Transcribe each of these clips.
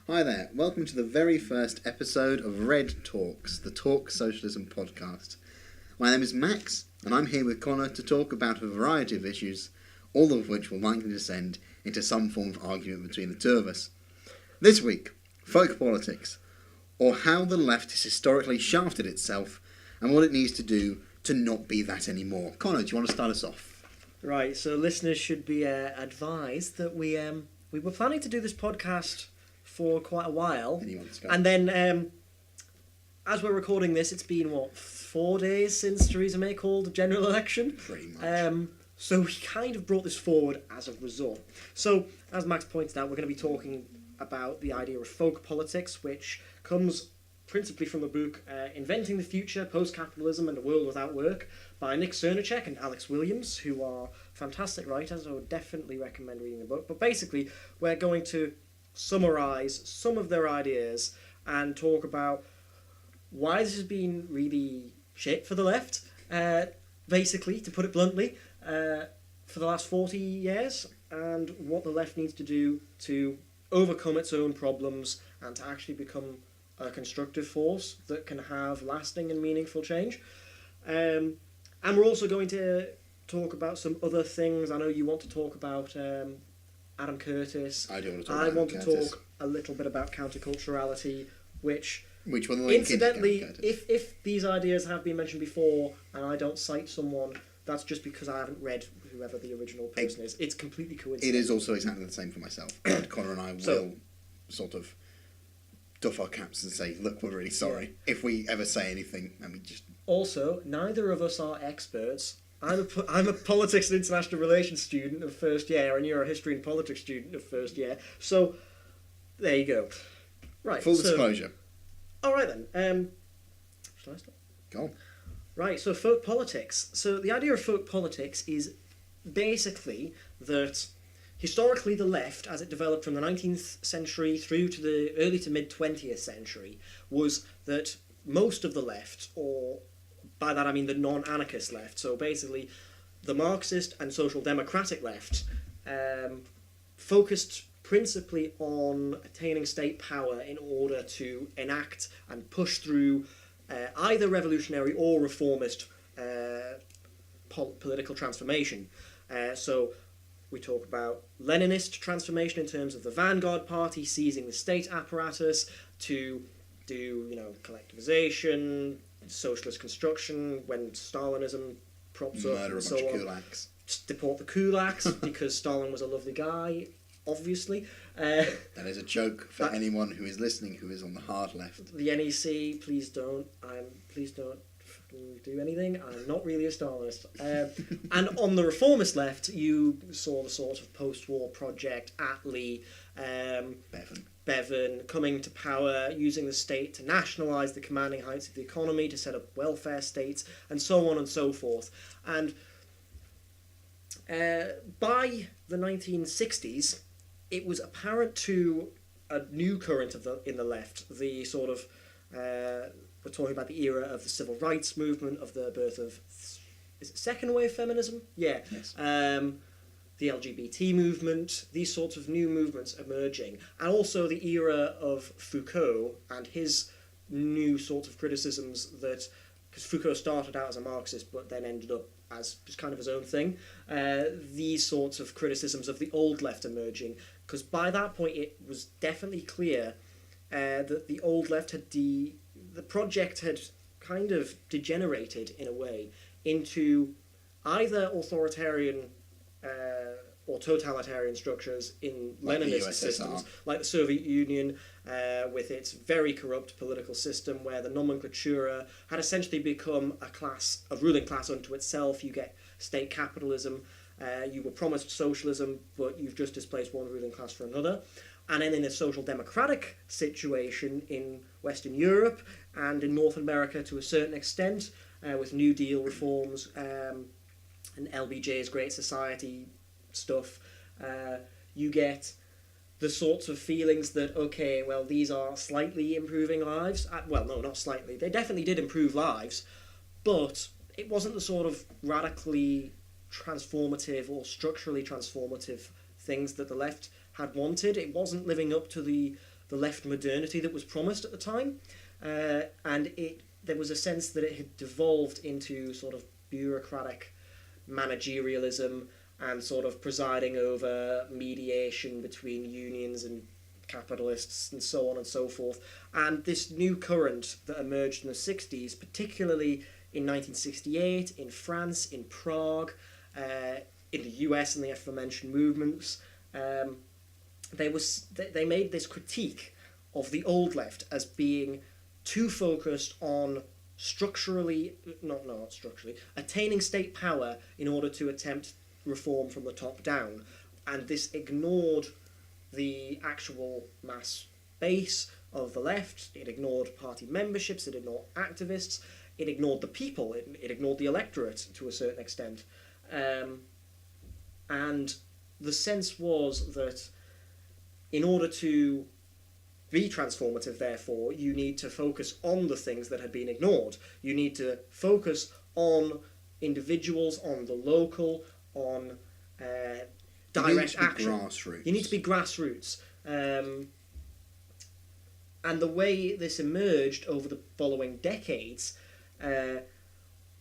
Hi there, welcome to the very first episode of Red Talks, the Talk Socialism podcast. My name is Max, and I'm here with Connor to talk about a variety of issues, all of which will likely descend into some form of argument between the two of us. This week, folk politics, or how the left has historically shafted itself, and what it needs to do to not be that anymore. Connor, do you want to start us off? Right, so listeners should be advised that we were planning to do this podcast for quite a while, and then as we're recording this, it's been 4 days since Theresa May called a general election. Pretty much. So we kind of brought this forward as a result. So as Max pointed out, we're going to be talking about the idea of folk politics, which comes principally from the book Inventing the Future, Post-Capitalism and a World Without Work by Nick Cernicek and Alex Williams, who are fantastic writers. I would definitely recommend reading the book. But basically, we're going to summarise some of their ideas and talk about why this has been really shit for the left, basically, to put it bluntly, for the last 40 years, and what the left needs to do to overcome its own problems and to actually become a constructive force that can have lasting and meaningful change. And we're also going to talk about some other things. I know you want to talk about Adam Curtis. I do want to talk I about want Adam to Curtis. talk a little bit about counterculturality, which will link incidentally, into Curtis. if these ideas have been mentioned before and I don't cite someone, that's just because I haven't read whoever the original person is. It's completely coincidental. It is also exactly the same for myself. And Connor and I will sort of duff our caps and say, look, we're really sorry if we ever say anything. I mean, just Also, neither of us are experts. I'm a politics and international relations student of first year, and you're a history and politics student of first year. So, there you go. Right. Full disclosure. All right then. Shall I start? Go on. Right. So, folk politics. So, the idea of folk politics is basically that historically the left, as it developed from the 19th century through to the early to mid 20th century, was that most of the left, or by that I mean the non-anarchist left, so basically the Marxist and social democratic left, focused principally on attaining state power in order to enact and push through either revolutionary or reformist political transformation. So we talk about Leninist transformation in terms of the vanguard party seizing the state apparatus to do, collectivization, socialist construction, when Stalinism props up, Murder a and so bunch of on. kulaks. Deport the kulaks, because Stalin was a lovely guy, obviously. That is a joke for anyone who is listening who is on the hard left. The NEC, please don't fucking do anything. I'm not really a Stalinist. And on the reformist left, you saw the sort of post-war project, Attlee, Bevan coming to power, using the state to nationalise the commanding heights of the economy, to set up welfare states, and so on and so forth. And by the 1960s, it was apparent to a new current in the left, the sort of, we're talking about the era of the civil rights movement, of the birth of, is it second wave feminism? Yeah. Yes. The LGBT movement, these sorts of new movements emerging, and also the era of Foucault and his new sort of criticisms that, because Foucault started out as a Marxist but then ended up as just kind of his own thing, these sorts of criticisms of the old left emerging, because by that point it was definitely clear that the old left the project had kind of degenerated in a way into either authoritarian or totalitarian structures in Like the Leninist USSR. systems, like the Soviet Union, with its very corrupt political system, where the nomenklatura had essentially become a ruling class unto itself. You get state capitalism, you were promised socialism, but you've just displaced one ruling class for another. And then in a social democratic situation in Western Europe and in North America to a certain extent, with New Deal reforms, and LBJ's Great Society stuff, you get the sorts of feelings that, okay, well, these are slightly improving lives. Well, no, not slightly. They definitely did improve lives, but it wasn't the sort of radically transformative or structurally transformative things that the left had wanted. It wasn't living up to the the left modernity that was promised at the time, and there was a sense that it had devolved into sort of bureaucratic managerialism and sort of presiding over mediation between unions and capitalists and so on and so forth. And this new current that emerged in the 60s, particularly in 1968 in France, in Prague, in the US and the aforementioned movements, they made this critique of the old left as being too focused on attaining state power in order to attempt reform from the top down. And this ignored the actual mass base of the left, it ignored party memberships, it ignored activists, it ignored the people, it ignored the electorate to a certain extent. And the sense was that in order to be transformative, therefore, you need to focus on the things that had been ignored. You need to focus on individuals, on the local, on direct action. Grassroots. You need to be grassroots. And the way this emerged over the following decades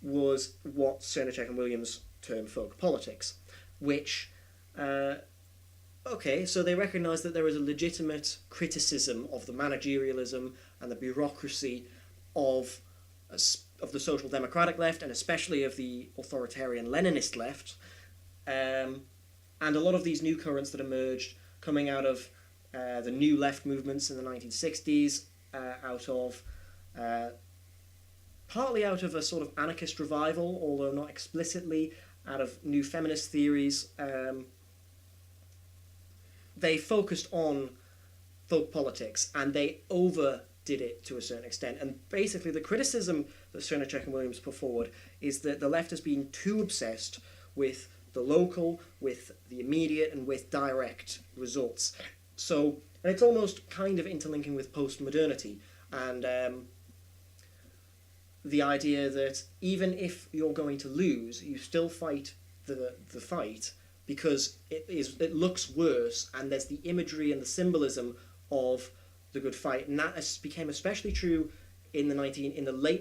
was what Cernacek and Williams termed folk politics, which... so they recognise that there is a legitimate criticism of the managerialism and the bureaucracy of the social democratic left, and especially of the authoritarian Leninist left, and a lot of these new currents that emerged coming out of the new left movements in the 1960s, partly out of a sort of anarchist revival, although not explicitly, out of new feminist theories. They focused on folk politics, and they overdid it to a certain extent. And basically the criticism that Cernacek and Williams put forward is that the left has been too obsessed with the local, with the immediate, and with direct results. So, and it's almost kind of interlinking with postmodernity, and the idea that even if you're going to lose, you still fight the fight, because it looks worse, and there's the imagery and the symbolism of the good fight, and that became especially true in the late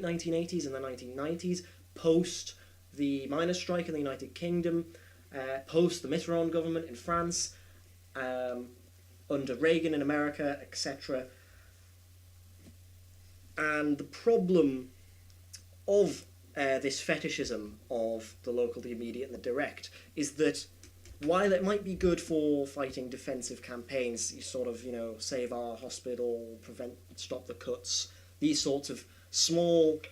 1980s and the 1990s, post the miners' strike in the United Kingdom, post the Mitterrand government in France, under Reagan in America, etc. And the problem of this fetishism of the local, the immediate, and the direct is that while it might be good for fighting defensive campaigns, you sort of, save our hospital, stop the cuts, these sorts of small,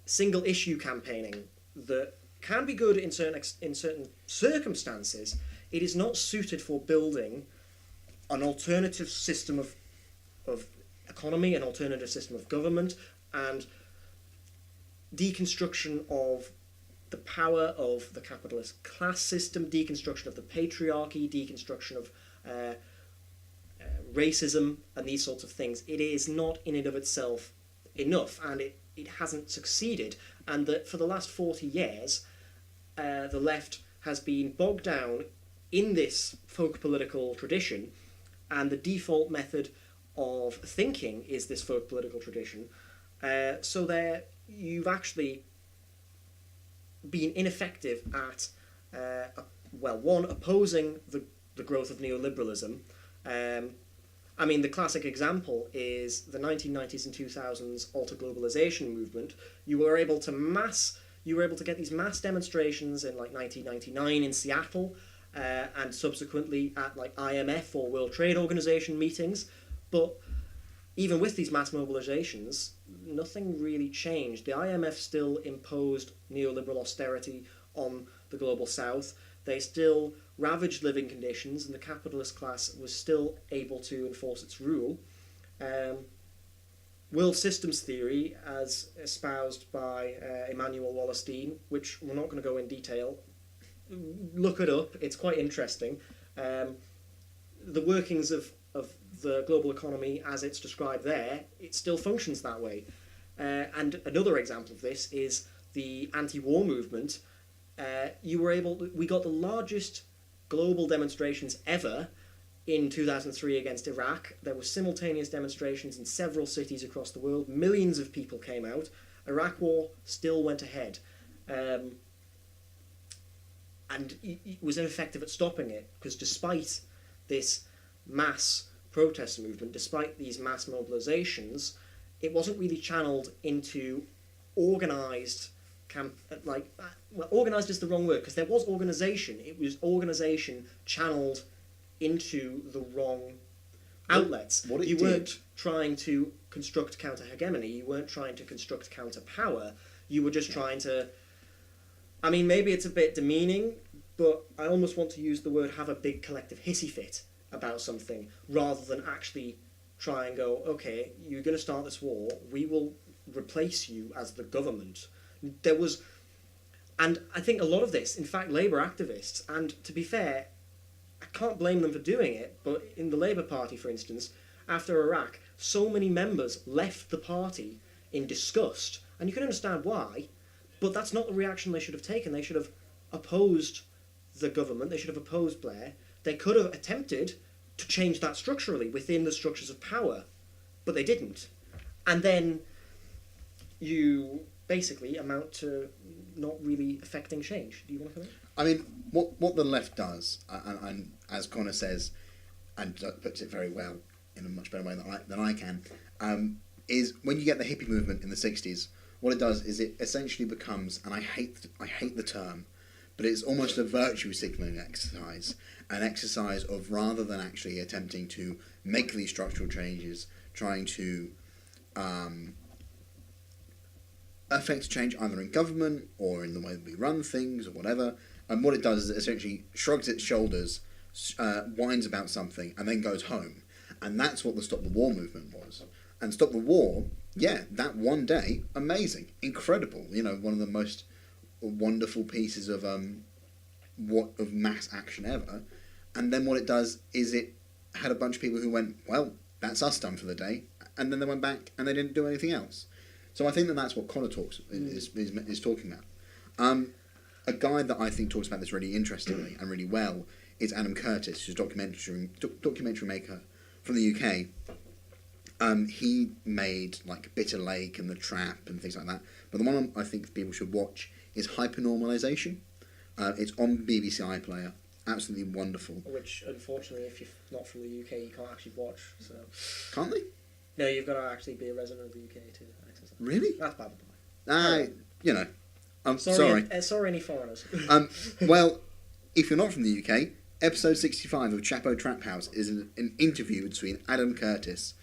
single-issue campaigning that can be good in certain circumstances, it is not suited for building an alternative system of economy, an alternative system of government, and deconstruction of the power of the capitalist class system, deconstruction of the patriarchy, deconstruction of racism, and these sorts of things. It is not in and of itself enough, and it hasn't succeeded. And that for the last 40 years, the left has been bogged down in this folk political tradition, and the default method of thinking is this folk political tradition. So there, you've actually been ineffective at, opposing the growth of neoliberalism. The classic example is the 1990s and 2000s alter-globalization movement. You were able to get these mass demonstrations in 1999 in Seattle, and subsequently at IMF or World Trade Organization meetings. But even with these mass mobilizations, nothing really changed. The IMF still imposed neoliberal austerity on the global south. They still ravaged living conditions, and the capitalist class was still able to enforce its rule. World systems theory, as espoused by Immanuel Wallerstein, which we're not going to go in detail, look it up, it's quite interesting. The workings of the global economy as it's described there, it still functions that way. And another example of this is the anti-war movement. We got the largest global demonstrations ever in 2003 against Iraq. There were simultaneous demonstrations in several cities across the world. Millions of people came out. Iraq war still went ahead. And it was ineffective at stopping it, because despite this mass protest movement, despite these mass mobilizations, it wasn't really channeled into organised organised is the wrong word, because there was organisation. It was organisation channeled into the wrong outlets. You weren't trying to construct counter-hegemony, you weren't trying to construct counter-power, you were just trying to... I mean, maybe it's a bit demeaning, but I almost want to use the word have a big collective hissy fit about something, rather than actually try and go, okay, you're going to start this war, we will replace you as the government. There was... And I think a lot of this, in fact, Labour activists, and to be fair, I can't blame them for doing it, but in the Labour Party, for instance, after Iraq, so many members left the party in disgust, and you can understand why, but that's not the reaction they should have taken. They should have opposed the government, they should have opposed Blair. They could have attempted to change that structurally within the structures of power, but they didn't. And then you basically amount to not really affecting change. Do you want to come in? I mean, what the left does, and as Connor says, and puts it very well in a much better way than I can, is when you get the hippie movement in the 60s, what it does is it essentially becomes, and I hate the term, but it's almost a virtue signalling exercise, an exercise of, rather than actually attempting to make these structural changes, trying to affect change either in government or in the way that we run things or whatever. And what it does is it essentially shrugs its shoulders, whines about something, and then goes home. And that's what the Stop the War movement was. And Stop the War, yeah, that one day, amazing, incredible. You know, one of the most wonderful pieces of mass action ever. And then what it does is it had a bunch of people who went, well, that's us done for the day. And then they went back and they didn't do anything else. So I think that's what Connor is talking about. A guy that I think talks about this really interestingly and really well is Adam Curtis, who's a documentary maker from the UK. He made like Bitter Lake and The Trap and things like that. But the one I think people should watch is Hypernormalisation. It's on BBC iPlayer. Absolutely wonderful. Which, unfortunately, if you're not from the UK, you can't actually watch. So can't they? No, you've got to actually be a resident of the UK to access that. Really? That's bad advice. You know, I'm sorry. Sorry, any foreigners. Well, if you're not from the UK, episode 65 of Chapo Trap House is an interview between Adam Curtis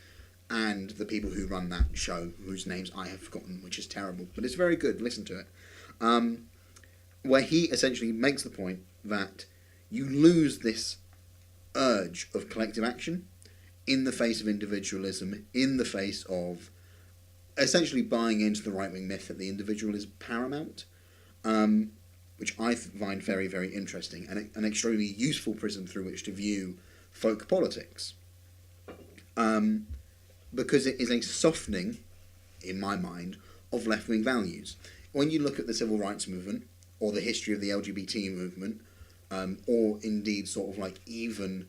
and the people who run that show, whose names I have forgotten, which is terrible, but it's very good. Listen to it. Where he essentially makes the point that you lose this urge of collective action in the face of individualism, in the face of essentially buying into the right-wing myth that the individual is paramount, which I find very, very interesting and an extremely useful prism through which to view folk politics. Because it is a softening, in my mind, of left-wing values. When you look at the civil rights movement, or the history of the LGBT movement, or indeed sort of like even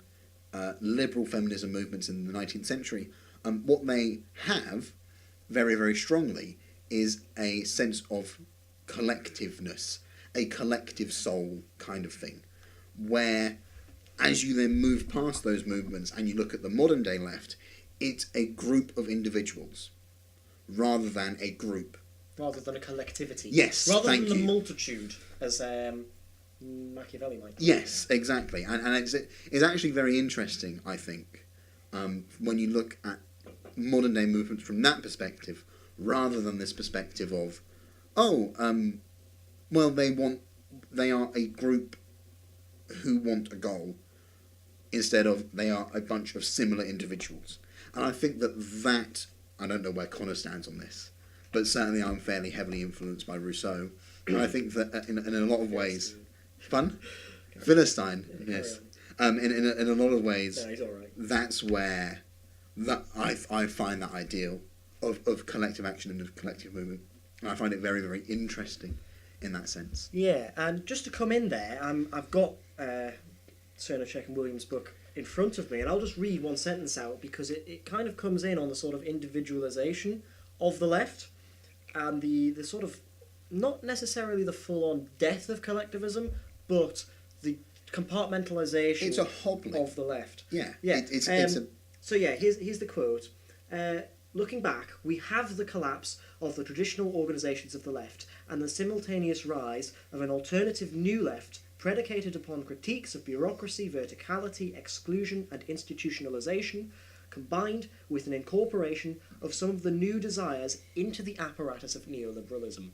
liberal feminism movements in the 19th century, what they have very, very strongly is a sense of collectiveness, a collective soul kind of thing, where as you then move past those movements and you look at the modern day left, it's a group of individuals rather than a group. Rather than a collectivity. Yes, rather thank than you. the multitude, as Machiavelli might. Yes, exactly. And it's actually very interesting, I think, when you look at modern day movements from that perspective, rather than this perspective of, well, they are a group who want a goal, instead of they are a bunch of similar individuals. And I think that I don't know where Connor stands on this, but certainly I'm fairly heavily influenced by Rousseau. And I think that in a lot of ways... Fun? Philistine, yes. In a lot of ways, no, he's all right. That's where I find that ideal of collective action and of collective movement. And I find it very, very interesting in that sense. Yeah, and just to come in there, I've got Cernachek and Williams' book, in front of me, and I'll just read one sentence out because it kind of comes in on the sort of individualization of the left and the sort of, not necessarily the full-on death of collectivism, but the compartmentalization It's a hobbling of the left. Yeah. Yeah. It's a... So yeah, here's the quote. Looking back, we have the collapse of the traditional organisations of the left and the simultaneous rise of an alternative new left predicated upon critiques of bureaucracy, verticality, exclusion and institutionalisation, combined with an incorporation of some of the new desires into the apparatus of neoliberalism.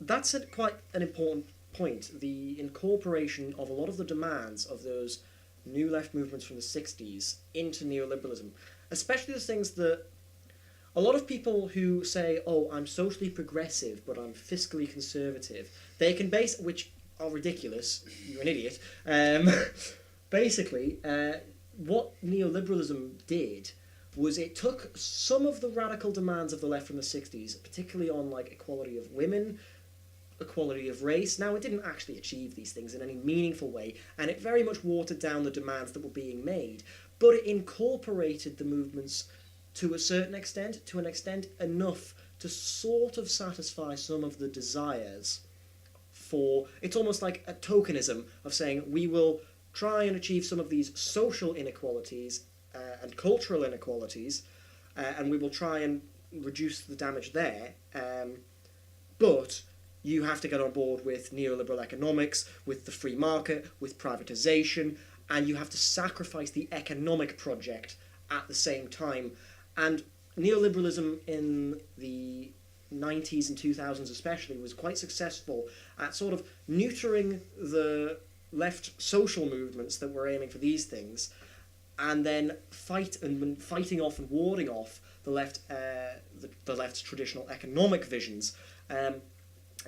That's quite an important point, the incorporation of a lot of the demands of those new left movements from the 60s into neoliberalism. Especially the things that a lot of people who say, oh, I'm socially progressive, but I'm fiscally conservative, they can base, which are ridiculous, you're an idiot. Basically, what neoliberalism did was it took some of the radical demands of the left from the 60s, particularly on like equality of women, equality of race. Now, it didn't actually achieve these things in any meaningful way, and it very much watered down the demands that were being made, but it incorporated the movements to a certain extent, to an extent enough to sort of satisfy some of the desires for... It's almost like a tokenism of saying, we will try and achieve some of these social inequalities and cultural inequalities, and we will try and reduce the damage there, but you have to get on board with neoliberal economics, with the free market, with privatisation, and you have to sacrifice the economic project at the same time. And neoliberalism in the 90s and 2000s especially was quite successful at sort of neutering the left social movements that were aiming for these things, and then fighting off and warding off the left's traditional economic visions. And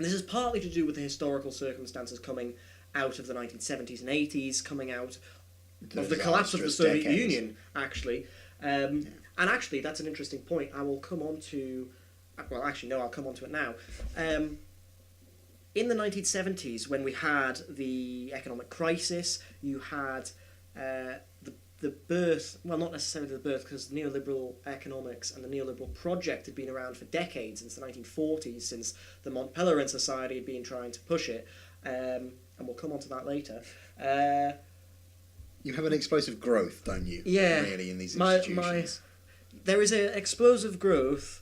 this is partly to do with the historical circumstances coming out of the 1970s and 80s, coming out of the collapse of the Soviet Union, actually. And actually, that's an interesting point. I will come on to... Well, actually, no, I'll come on to it now. In the 1970s, when we had the economic crisis, you had the birth... Well, not necessarily the birth, because neoliberal economics and the neoliberal project had been around for decades, since the 1940s, since the Mont Pelerin Society had been trying to push it. And we'll come on to that later. You have an explosive growth, don't you? Yeah. Really, in these institutions. There is an explosive growth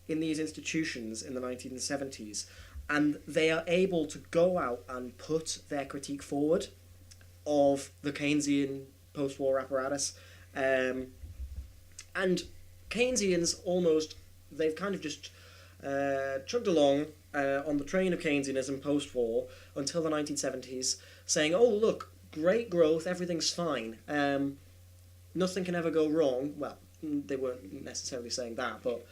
in these institutions in the 1970s, and they are able to go out and put their critique forward of the Keynesian post-war apparatus. And Keynesians almost, they've kind of just chugged along on the train of Keynesianism post-war until the 1970s, saying, oh, look, great growth, everything's fine. Nothing can ever go wrong. Well, they weren't necessarily saying that, but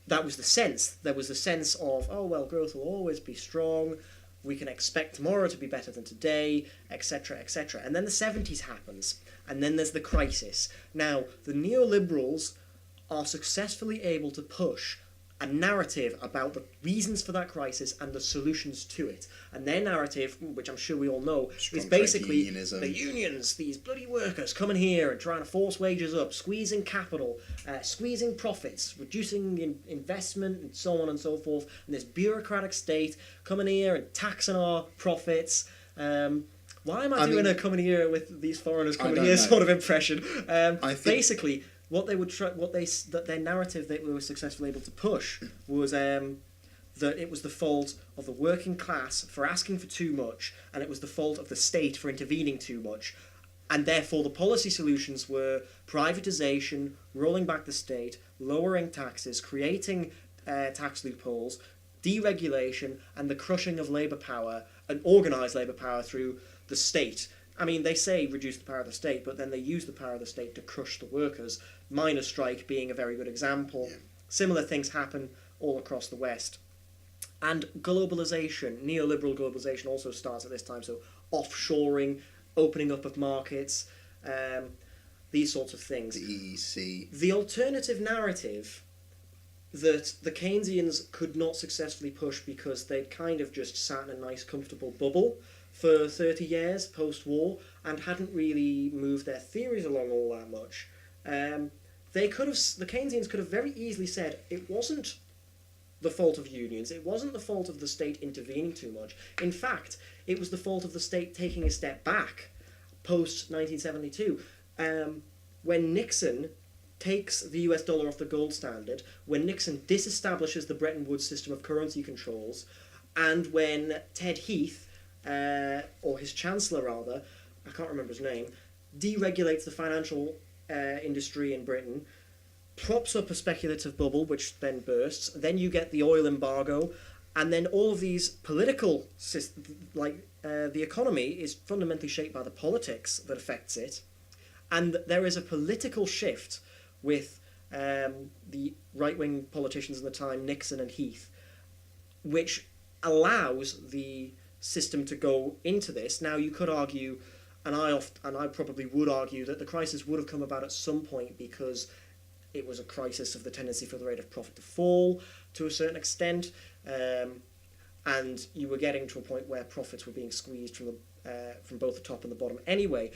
that was the sense. There was the sense of, oh, well, growth will always be strong, we can expect tomorrow to be better than today, etc., etc. And then the 70s happens, and then there's the crisis. Now, the neoliberals are successfully able to push a narrative about the reasons for that crisis and the solutions to it. And their narrative, which I'm sure we all know, is basically the unions, these bloody workers coming here and trying to force wages up, squeezing capital, squeezing profits, reducing investment, and so on and so forth. And this bureaucratic state coming here and taxing our profits. Why am I doing a coming here with these foreigners coming here sort of impression? Basically, what they would that their narrative that we were successfully able to push was that it was the fault of the working class for asking for too much, and it was the fault of the state for intervening too much, and therefore the policy solutions were privatisation, rolling back the state, lowering taxes, creating tax loopholes, deregulation, and the crushing of labour power and organised labour power through the state. I mean, they say reduce the power of the state, but then they use the power of the state to crush the workers. Miners' strike being a very good example. Yeah. Similar things happen all across the West. And globalisation, neoliberal globalisation also starts at this time, so offshoring, opening up of markets, these sorts of things. The EEC. The alternative narrative that the Keynesians could not successfully push because they'd kind of just sat in a nice, comfortable bubble for 30 years post-war and hadn't really moved their theories along all that much. The Keynesians could have very easily said it wasn't the fault of unions, it wasn't the fault of the state intervening too much. In fact, it was the fault of the state taking a step back post-1972. When Nixon takes the US dollar off the gold standard, when Nixon disestablishes the Bretton Woods system of currency controls, and when Ted Heath, or his chancellor rather, I can't remember his name, deregulates the financial industry in Britain, props up a speculative bubble which then bursts, then you get the oil embargo, and then all of these political systems, the economy is fundamentally shaped by the politics that affects it, and there is a political shift with the right-wing politicians at the time, Nixon and Heath, which allows the system to go into this. Now, you could argue, and I probably would argue, that the crisis would have come about at some point because it was a crisis of the tendency for the rate of profit to fall to a certain extent, and you were getting to a point where profits were being squeezed from both the top and the bottom anyway.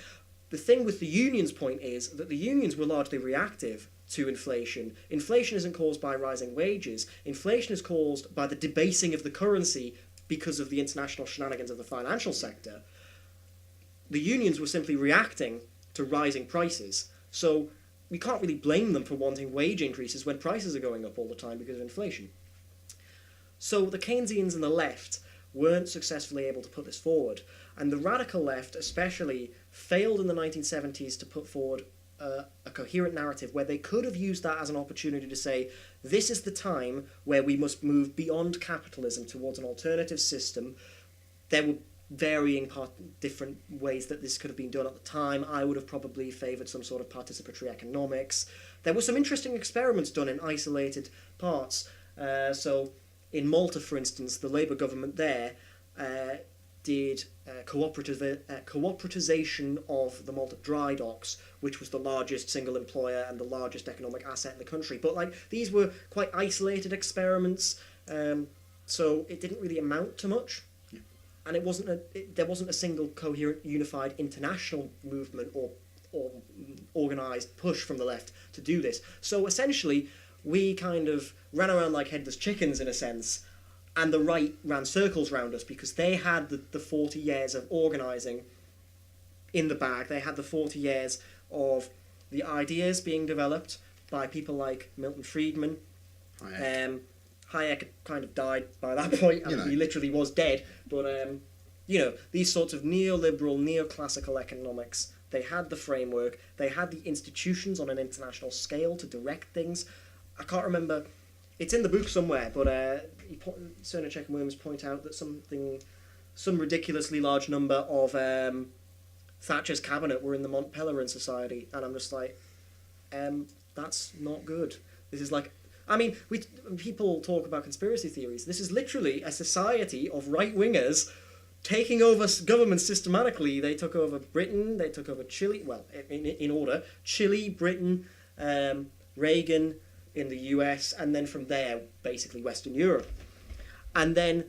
The thing with the unions' point is that the unions were largely reactive to inflation. Inflation isn't caused by rising wages. Inflation is caused by the debasing of the currency because of the international shenanigans of the financial sector. The unions were simply reacting to rising prices. So we can't really blame them for wanting wage increases when prices are going up all the time because of inflation. So the Keynesians and the left weren't successfully able to put this forward. And the radical left especially failed in the 1970s to put forward a coherent narrative where they could have used that as an opportunity to say, this is the time where we must move beyond capitalism towards an alternative system. There were varying different ways that this could have been done at the time. I would have probably favoured some sort of participatory economics. There were some interesting experiments done in isolated parts. So in Malta, for instance, the Labour government there did cooperatisation of the Malta dry docks, which was the largest single employer and the largest economic asset in the country. But these were quite isolated experiments, so it didn't really amount to much. Yeah. And there wasn't a single coherent, unified international movement or organised push from the left to do this. So essentially, we kind of ran around like headless chickens in a sense, and the right ran circles around us because they had the 40 years of organising in the bag. They had the 40 years of the ideas being developed by people like Milton Friedman. Hayek kind of died by that point. He literally was dead. But, these sorts of neoliberal, neoclassical economics, they had the framework, they had the institutions on an international scale to direct things. I can't remember, it's in the book somewhere, but Cernacek and Williams point out that some ridiculously large number of Thatcher's cabinet were in the Mont Pelerin Society, and I'm just like, that's not good. This is like, people talk about conspiracy theories. This is literally a society of right-wingers taking over governments systematically. They took over Britain, they took over Chile, well, in order, Chile, Britain, Reagan in the US, and then from there, basically Western Europe. And then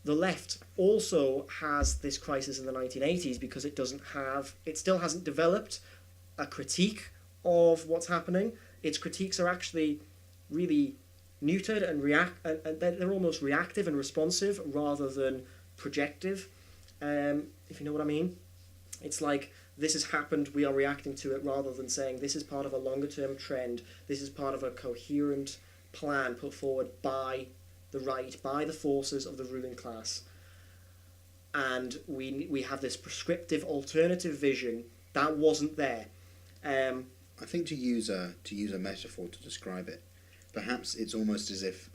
the left also has this crisis in the 1980s because it still hasn't developed a critique of what's happening. Its critiques are actually really neutered and they're almost reactive and responsive rather than projective, if you know what I mean. It's like, this has happened, we are reacting to it, rather than saying this is part of a longer term trend, this is part of a coherent plan put forward by the right, by the forces of the ruling class. And we have this prescriptive alternative vision that wasn't there. I think to use a metaphor to describe it, perhaps it's almost as if,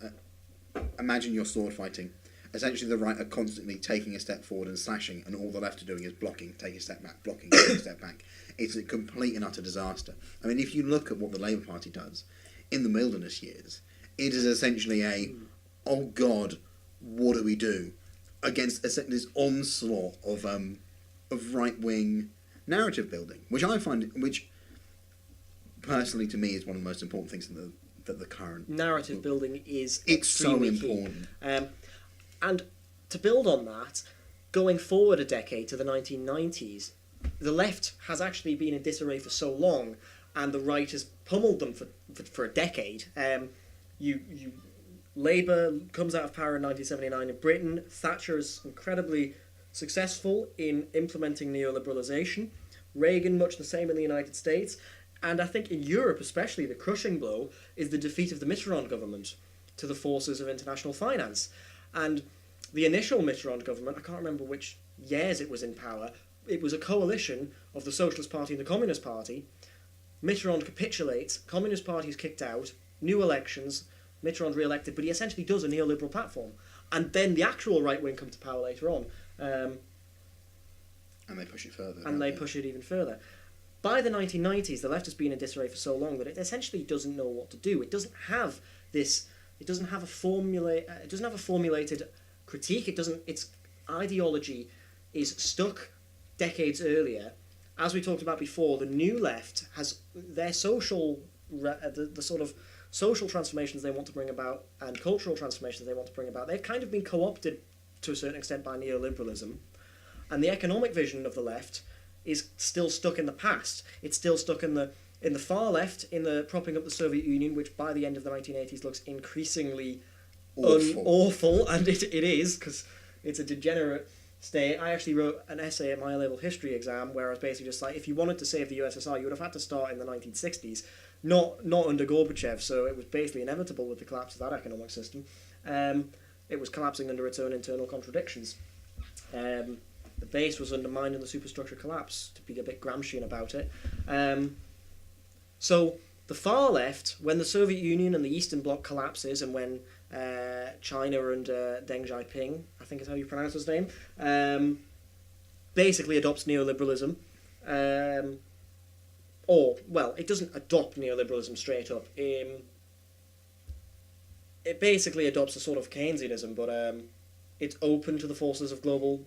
imagine you're sword fighting. Essentially, the right are constantly taking a step forward and slashing, and all the left are doing is blocking, take a step back, blocking, take a step back. It's a complete and utter disaster. I mean, if you look at what the Labour Party does in the wilderness years, it is essentially oh God, what do we do? Against this onslaught of right-wing narrative building, which personally to me is one of the most important things that the current narrative building is it's so important. Key. And to build on that, going forward a decade to the 1990s, the left has actually been in disarray for so long, and the right has pummeled them for a decade. Labour comes out of power in 1979 in Britain. Thatcher is incredibly successful in implementing neoliberalisation. Reagan, much the same in the United States. And I think in Europe especially, the crushing blow is the defeat of the Mitterrand government to the forces of international finance. And the initial Mitterrand government, I can't remember which years it was in power, it was a coalition of the Socialist Party and the Communist Party. Mitterrand capitulates, Communist Party is kicked out, new elections, Mitterrand re-elected, but he essentially does a neoliberal platform. And then the actual right wing come to power later on. And they push it further. And they push it even further. By the 1990s, the left has been in disarray for so long that it essentially doesn't know what to do. It doesn't have this. It doesn't have a formulated critique. Its ideology is stuck decades earlier. As we talked about before, the new left has their social, the sort of social transformations they want to bring about and cultural transformations they want to bring about. They've kind of been co-opted to a certain extent by neoliberalism, and the economic vision of the left is still stuck in the past. It's still stuck in the far left, in the propping up the Soviet Union, which by the end of the 1980s looks increasingly awful, and it is, because it's a degenerate state. I actually wrote an essay at my A-level history exam where I was basically just like, if you wanted to save the USSR, you would have had to start in the 1960s, not under Gorbachev, so it was basically inevitable with the collapse of that economic system. It was collapsing under its own internal contradictions. The base was undermined and the superstructure collapsed, to be a bit Gramscian about it. So the far left, when the Soviet Union and the Eastern Bloc collapses, and when China and Deng Xiaoping, I think is how you pronounce his name, basically adopts neoliberalism. It doesn't adopt neoliberalism straight up. It basically adopts a sort of Keynesianism, but it's open to the forces of global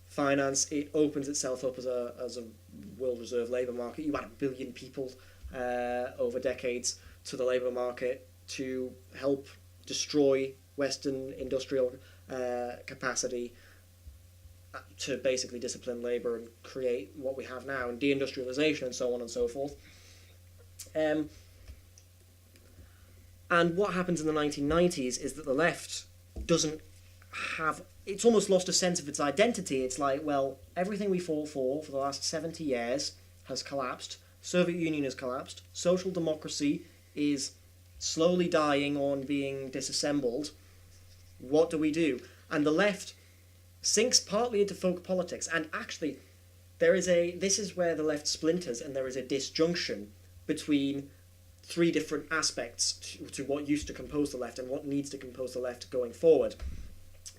finance. It opens itself up as a world reserve labour market. You add 1 billion people over decades to the labour market to help destroy Western industrial capacity, to basically discipline labour and create what we have now, and deindustrialisation and so on and so forth. And what happens in the 1990s is that the left doesn't have... It's almost lost a sense of its identity. It's like, well, everything we fought for the last 70 years has collapsed. Soviet Union has collapsed. Social democracy is slowly dying on being disassembled. What do we do? And the left sinks partly into folk politics. And actually, this is where the left splinters, and there is a disjunction between three different aspects to what used to compose the left and what needs to compose the left going forward.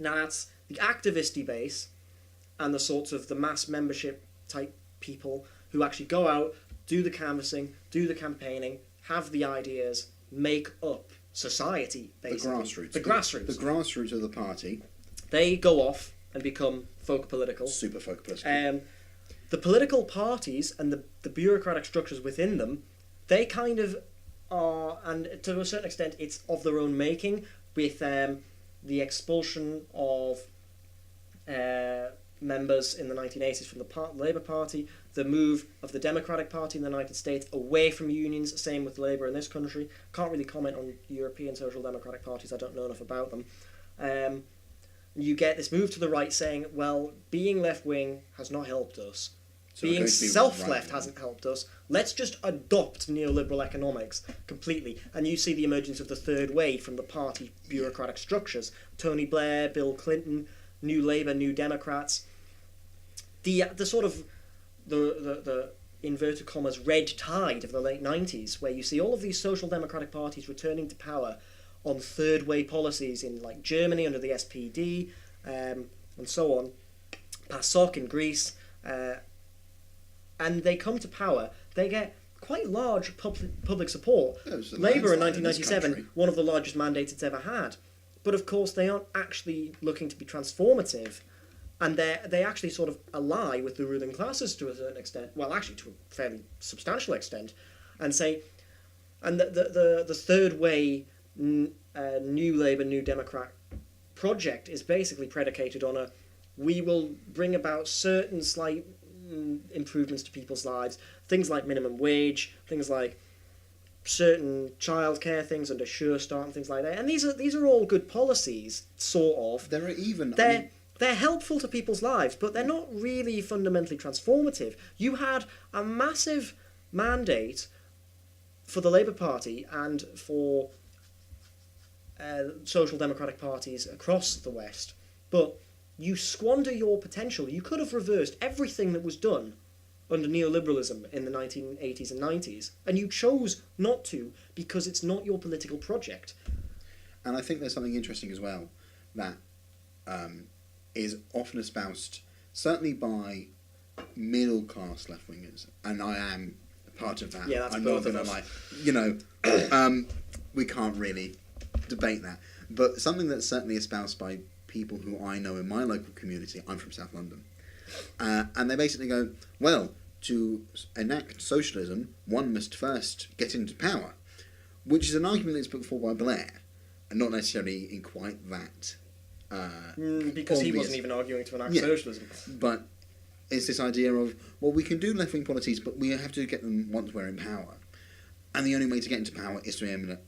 Now, that's the activist base and the sorts of the mass membership type people who actually go out, do the canvassing, do the campaigning, have the ideas, make up society, basically. The grassroots. The grassroots of the party. They go off and become folk political. Super folk political. The political parties and the bureaucratic structures within them, they kind of are, and to a certain extent it's of their own making, with the expulsion of members in the 1980s from the Labour Party, the move of the Democratic Party in the United States away from unions, same with Labour in this country. Can't really comment on European social democratic parties, I don't know enough about them. You get this move to the right saying, well, being left-wing has not helped us. So being self-left hasn't helped us. Let's just adopt neoliberal economics completely. And you see the emergence of the third way from the party bureaucratic structures. Tony Blair, Bill Clinton, New Labour, New Democrats. The sort of the inverted commas red tide of the late 90s, where you see all of these social democratic parties returning to power on third way policies in like Germany under the SPD and so on, PASOK in Greece, and they come to power. They get quite large public support. Labour in 1997, one of the largest mandates it's ever had. But of course they aren't actually looking to be transformative, and they actually sort of ally with the ruling classes to a certain extent, well actually to a fairly substantial extent, and say, and the third way New Labour, New Democrat project is basically predicated on we will bring about certain slight improvements to people's lives, things like minimum wage, things like certain childcare things under Sure Start and things like that. And these are all good policies, sort of. There are even... They're helpful to people's lives, but they're not really fundamentally transformative. You had a massive mandate for the Labour Party and for social democratic parties across the West, but you squander your potential. You could have reversed everything that was done under neoliberalism in the 1980s and 90s, and you chose not to because it's not your political project. And I think there's something interesting as well that is often espoused, certainly by middle-class left-wingers, and I am part of that. Yeah, that's I'm both not of going us. to we can't really debate that. But something that's certainly espoused by people who I know in my local community, I'm from South London, and they basically go, well, to enact socialism, one must first get into power, which is an argument that's put forward by Blair, and not necessarily in quite that because he obvious. wasn't even arguing to enact socialism. But it's this idea of, well, we can do left-wing policies, but we have to get them once we're in power. And the only way to get into power is to emulate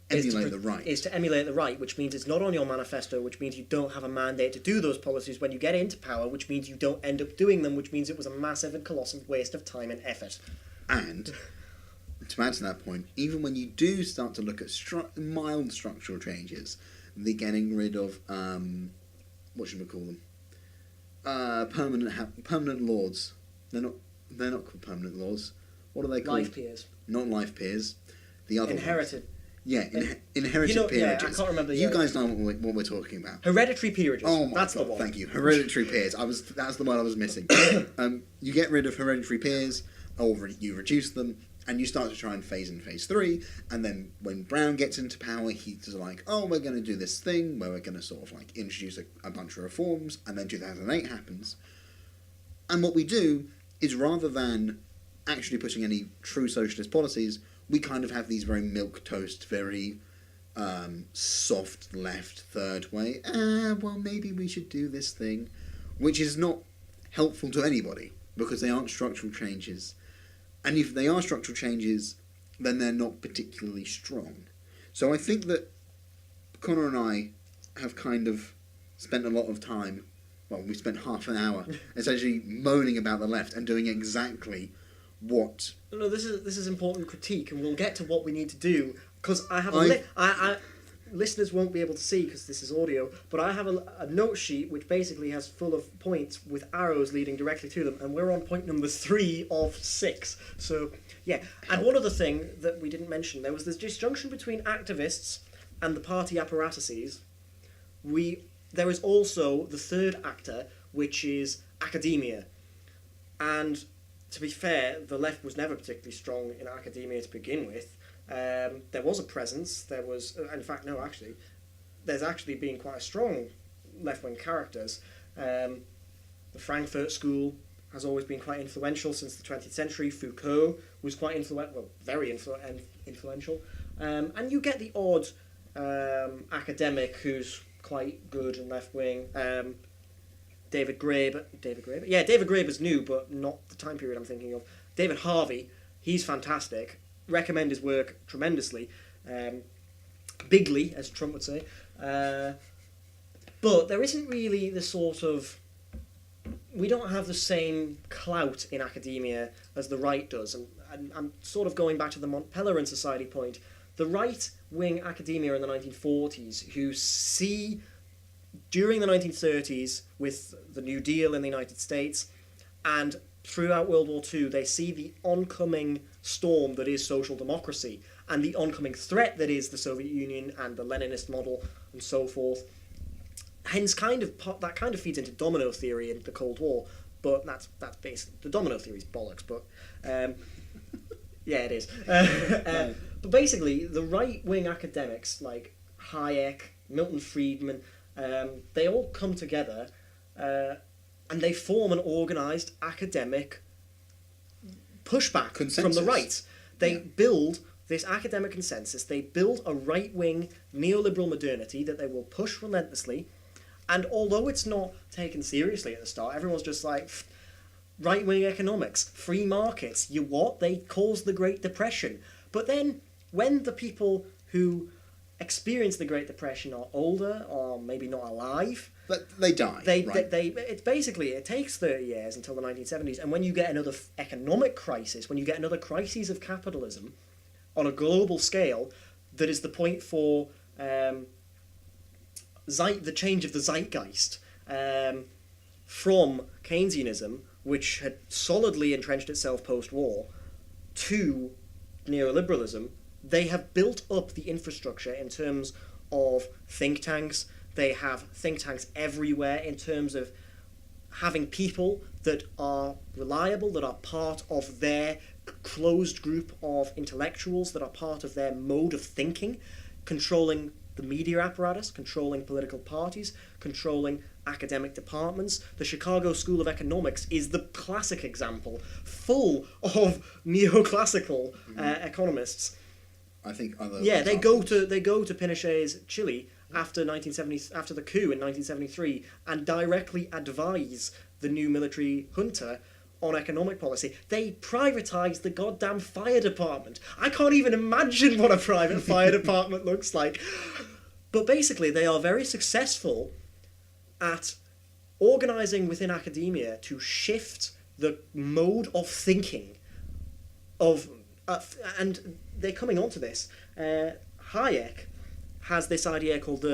the right. Is to emulate the right, which means it's not on your manifesto, which means you don't have a mandate to do those policies when you get into power, which means you don't end up doing them, which means it was a massive and colossal waste of time and effort. And, to add to that point, even when you do start to look at mild structural changes, the getting rid of, what should we call them? Permanent lords. They're not called permanent lords. What are they called? Life peers. Not life peers. The other Inherited. ones. Yeah, inherited peerages. Yeah, I can't remember. You guys know what we're talking about. Hereditary peerages. Oh my That's God, the one. thank you. Hereditary peers. That's the one I was missing. You get rid of hereditary peers, or you reduce them, and you start to try and phase in phase 3, and then when Brown gets into power, he's like, oh, we're going to do this thing where we're going to sort of like introduce a bunch of reforms, and then 2008 happens. And what we do is, rather than actually pushing any true socialist policies, we kind of have these very milquetoast, very soft left third way. Well, maybe we should do this thing, which is not helpful to anybody because they aren't structural changes. And if they are structural changes, then they're not particularly strong. So I think that Connor and I have kind of spent a lot of time, well, we spent half an hour essentially moaning about the left and doing exactly what... No, this is important critique, and we'll get to what we need to do, because I have listeners won't be able to see because this is audio, but I have a note sheet which basically has full of points with arrows leading directly to them, and we're on point number 3 of 6. So, yeah. And one other thing that we didn't mention, there was this disjunction between activists and the party apparatuses. There is also the third actor, which is academia. And to be fair, the left was never particularly strong in academia to begin with. There was a presence. There was, in fact, no, actually, there's actually been quite a strong left-wing characters. The Frankfurt School has always been quite influential since the 20th century. Foucault was quite very influential. And you get the odd academic who's quite good and left-wing. David Graeber. Yeah, David Graeber's new, but not the time period I'm thinking of. David Harvey, he's fantastic. Recommend his work tremendously. Bigly, as Trump would say. But there isn't really the sort of... We don't have the same clout in academia as the right does. And I'm sort of going back to the Mont Pelerin Society point. The right-wing academia in the 1940s who see... During the 1930s, with the New Deal in the United States, and throughout World War II, they see the oncoming storm that is social democracy, and the oncoming threat that is the Soviet Union and the Leninist model, and so forth. Hence, that kind of feeds into domino theory in the Cold War, but that's basically... The domino theory is bollocks, but... yeah, it is. But basically, the right-wing academics, like Hayek, Milton Friedman... they all come together and they form an organised academic pushback consensus from the right. They build this academic consensus, they build a right-wing neoliberal modernity that they will push relentlessly, And although it's not taken seriously at the start, everyone's just like, right-wing economics, free markets, you what? They caused the Great Depression. But then, when the people who experience the Great Depression are older, or maybe not alive... But they die, right? It's basically, it takes 30 years until the 1970s, and when you get another economic crisis, when you get another crisis of capitalism on a global scale, that is the point for the change of the zeitgeist from Keynesianism, which had solidly entrenched itself post-war, to neoliberalism. They have built up the infrastructure in terms of think tanks. They have think tanks everywhere in terms of having people that are reliable, that are part of their closed group of intellectuals, that are part of their mode of thinking, controlling the media apparatus, controlling political parties, controlling academic departments. The Chicago School of Economics is the classic example, full of neoclassical economists. I think other they go to Pinochet's Chile after the coup in 1973 and directly advise the new military junta on economic policy. They privatised the goddamn fire department. I can't even imagine what a private fire department looks like. But basically, they are very successful at organising within academia to shift the mode of thinking of... and they're coming onto this. Hayek has this idea called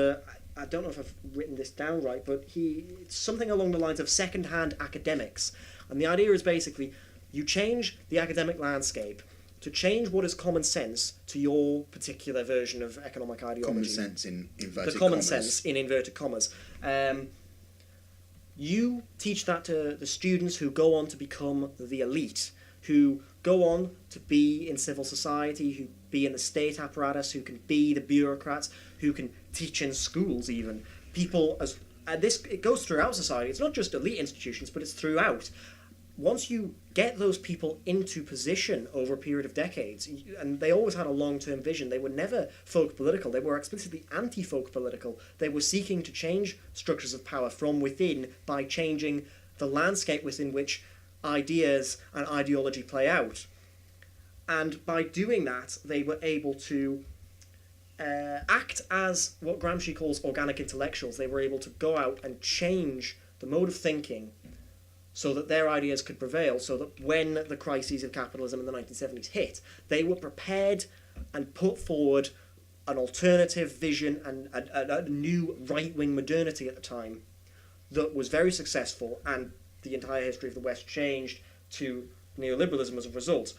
I don't know if I've written this down right, but it's something along the lines of second-hand academics. And the idea is basically you change the academic landscape to change what is common sense to your particular version of economic ideology. Common sense in inverted commas. The common sense in inverted commas. You teach that to the students who go on to become the elite, who go on to be in civil society, who be in the state apparatus, who can be the bureaucrats, who can teach in schools even. People, it goes throughout society. It's not just elite institutions, but it's throughout. Once you get those people into position over a period of decades, and they always had a long-term vision, they were never folk political, they were explicitly anti-folk political. They were seeking to change structures of power from within by changing the landscape within which ideas and ideology play out. And by doing that, they were able to act as what Gramsci calls organic intellectuals. They were able to go out and change the mode of thinking so that their ideas could prevail, so that when the crises of capitalism in the 1970s hit, they were prepared and put forward an alternative vision and a new right-wing modernity at the time that was very successful, and the entire history of the West changed to neoliberalism as a result.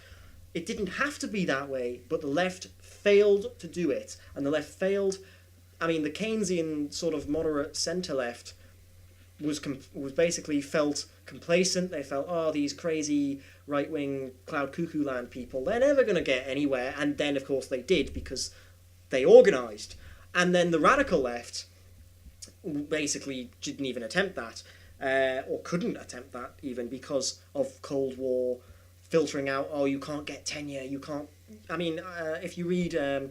It didn't have to be that way, but the left failed to do it. And the left failed... I mean, the Keynesian sort of moderate centre-left was basically felt complacent. They felt, these crazy right-wing cloud cuckoo land people, they're never going to get anywhere. And then, of course, they did, because they organised. And then the radical left basically didn't even attempt that. Or couldn't attempt that even because of Cold War filtering out, you can't get tenure, you can't... I mean, if you read the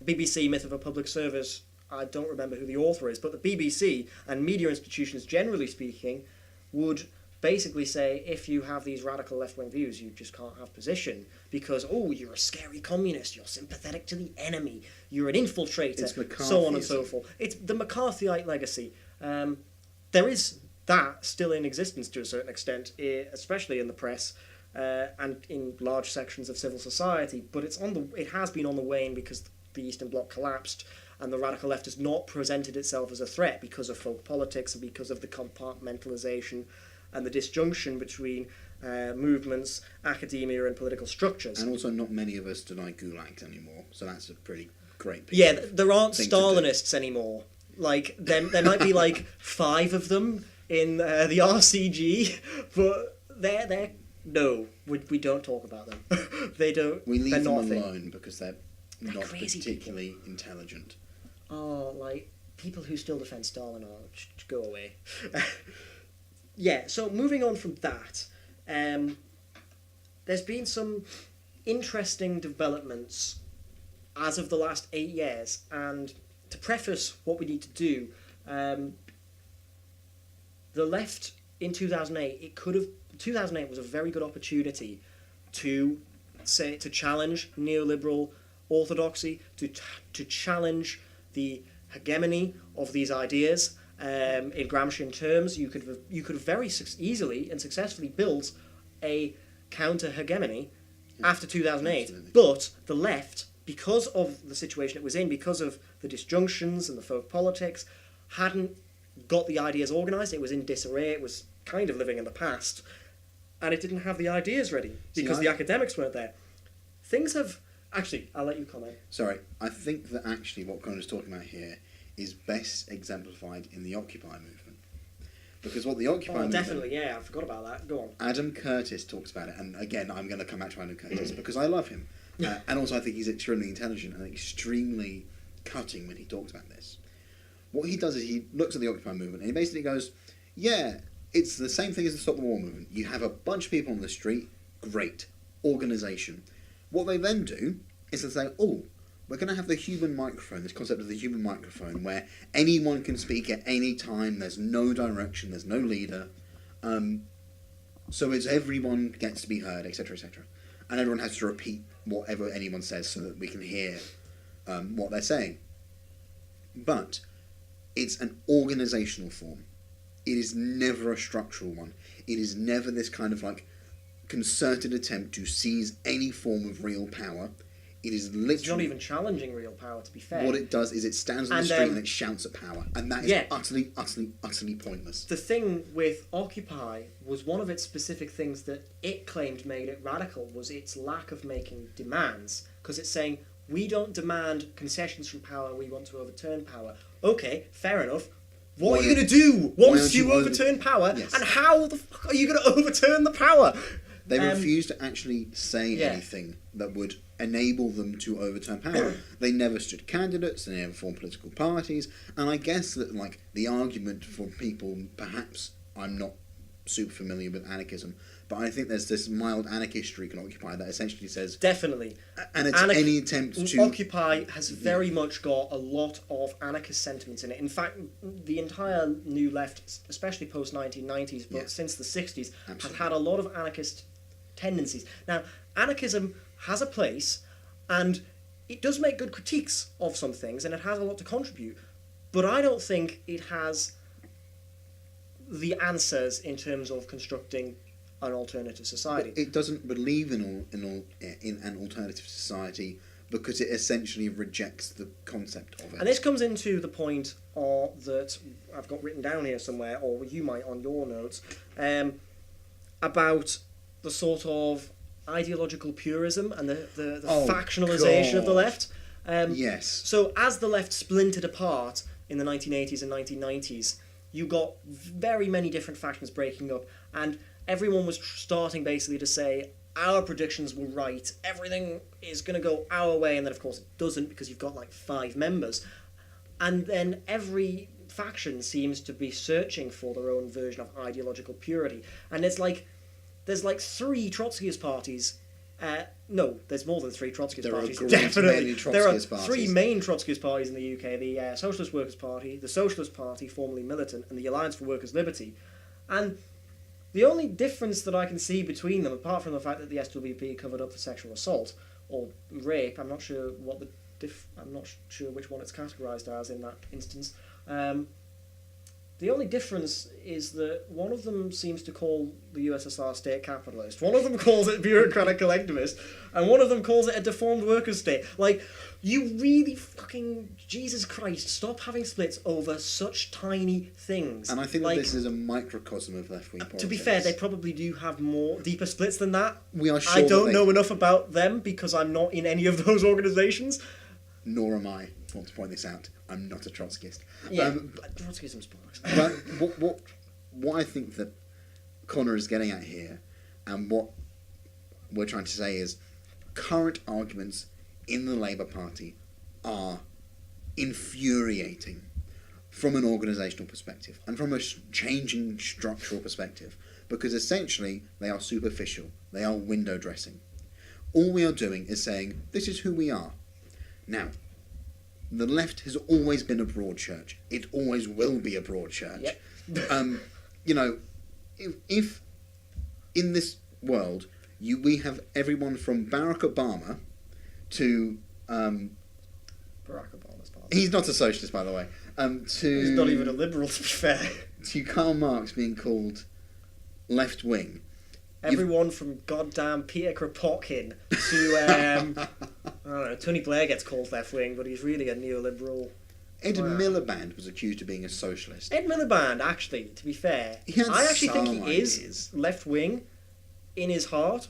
BBC Myth of a Public Service, I don't remember who the author is, but the BBC and media institutions, generally speaking, would basically say if you have these radical left-wing views, you just can't have position because, you're a scary communist, you're sympathetic to the enemy, you're an infiltrator, so on and so forth. It's the McCarthyite legacy. There is that still in existence to a certain extent, especially in the press and in large sections of civil society, but it has been on the wane because the Eastern Bloc collapsed and the radical left has not presented itself as a threat because of folk politics and because of the compartmentalisation and the disjunction between movements, academia and political structures. And also not many of us deny gulags anymore, so that's a pretty great piece. Yeah, there aren't Stalinists anymore. Like, there might be like 5 of them in the RCG, but we don't talk about them. They don't. We leave them alone because they're not particularly people. Intelligent. Like people who still defend Stalin just go away. Yeah. So moving on from that, there's been some interesting developments as of the last 8 years, and to preface what we need to do. the left in 2008, 2008 was a very good opportunity to challenge neoliberal orthodoxy, to challenge the hegemony of these ideas. In Gramscian terms, you could have very easily and successfully built a counter-hegemony after 2008. Absolutely. But the left, because of the situation it was in, because of the disjunctions and the folk politics, hadn't got the ideas organised. It was in disarray. It was kind of living in the past. And it didn't have the ideas ready because the academics weren't there. Things have... Actually, I'll let you comment. Sorry, I think that actually what Connor's talking about here is best exemplified in the Occupy movement. Because what the Occupy movement... definitely, yeah, I forgot about that. Go on. Adam Curtis talks about it, and again, I'm going to come back to Adam Curtis because I love him. And also I think he's extremely intelligent and extremely cutting when he talks about this. What he does is he looks at the Occupy movement and he basically goes, yeah, it's the same thing as the Stop the War movement. You have a bunch of people on the street, great, organisation. What they then do is they say, oh, we're going to have the human microphone, this concept of the human microphone, where anyone can speak at any time, there's no direction, there's no leader, so it's everyone gets to be heard, etc., etc. And everyone has to repeat whatever anyone says so that we can hear what they're saying. But it's an organisational form. It is never a structural one. It is never this kind of like concerted attempt to seize any form of real power. It is literally... It's not even challenging real power, to be fair. What it does is it stands on the street and it shouts at power. And that is utterly, utterly, utterly pointless. The thing with Occupy was one of its specific things that it claimed made it radical was its lack of making demands. Because it's saying, we don't demand concessions from power, we want to overturn power. Okay, fair enough. What are you going to do once you overturn power? Yes. And how the fuck are you going to overturn the power? They refuse to actually say anything that would enable them to overturn power. They never stood candidates, they never formed political parties, and I guess that like the argument for people, perhaps I'm not super familiar with anarchism, but I think there's this mild anarchist streak in Occupy that essentially says... Definitely. And it's any attempt to... Occupy has very much got a lot of anarchist sentiments in it. In fact, the entire New Left, especially post-1990s, but since the 60s, has had a lot of anarchist tendencies. Now, anarchism has a place, and it does make good critiques of some things, and it has a lot to contribute, but I don't think it has the answers in terms of constructing an alternative society. It doesn't believe in an alternative society because it essentially rejects the concept of it. And this comes into the point that I've got written down here somewhere, or you might on your notes, about the sort of ideological purism and the factionalisation of the left. Yes. So as the left splintered apart in the 1980s and 1990s, you got very many different factions breaking up, and everyone was starting basically to say, our predictions were right, everything is going to go our way, and then of course it doesn't because you've got like 5 members. And then every faction seems to be searching for their own version of ideological purity. And it's like, there's like 3 Trotskyist parties. No, there's more than 3 Trotskyist parties. Definitely. There are 3 main Trotskyist parties in the UK. The Socialist Workers' Party, the Socialist Party, formerly Militant, and the Alliance for Workers' Liberty. And the only difference that I can see between them, apart from the fact that the SWP covered up for sexual assault or rape, I'm not sure what I'm not sure which one it's categorised as in that instance. The only difference is that one of them seems to call the USSR state capitalist, one of them calls it bureaucratic collectivist, and one of them calls it a deformed workers' state. Like, you really fucking, Jesus Christ, stop having splits over such tiny things. And I think that this is a microcosm of left-wing politics. To be fair, they probably do have more deeper splits than that. We are sure I don't know enough about them because I'm not in any of those organisations. Nor am I. I want to point this out. I'm not a Trotskyist. Yeah, but Trotskyism's bollocks. But what I think that Connor is getting at here, and what we're trying to say is, current arguments in the Labour Party are infuriating from an organisational perspective and from a changing structural perspective, because essentially they are superficial, they are window dressing. All we are doing is saying, this is who we are. Now, the left has always been a broad church. It always will be a broad church. Yep. you know, if in this world we have everyone from Barack Obama to Barack Obama's part. he's not a socialist, by the way. He's not even a liberal, to be fair. To Karl Marx being called left wing. Everyone from goddamn Peter Kropotkin to I don't know, Tony Blair gets called left wing, but he's really a neoliberal. Ed Miliband was accused of being a socialist. Ed Miliband, actually, to be fair, I actually think he is left wing in his heart,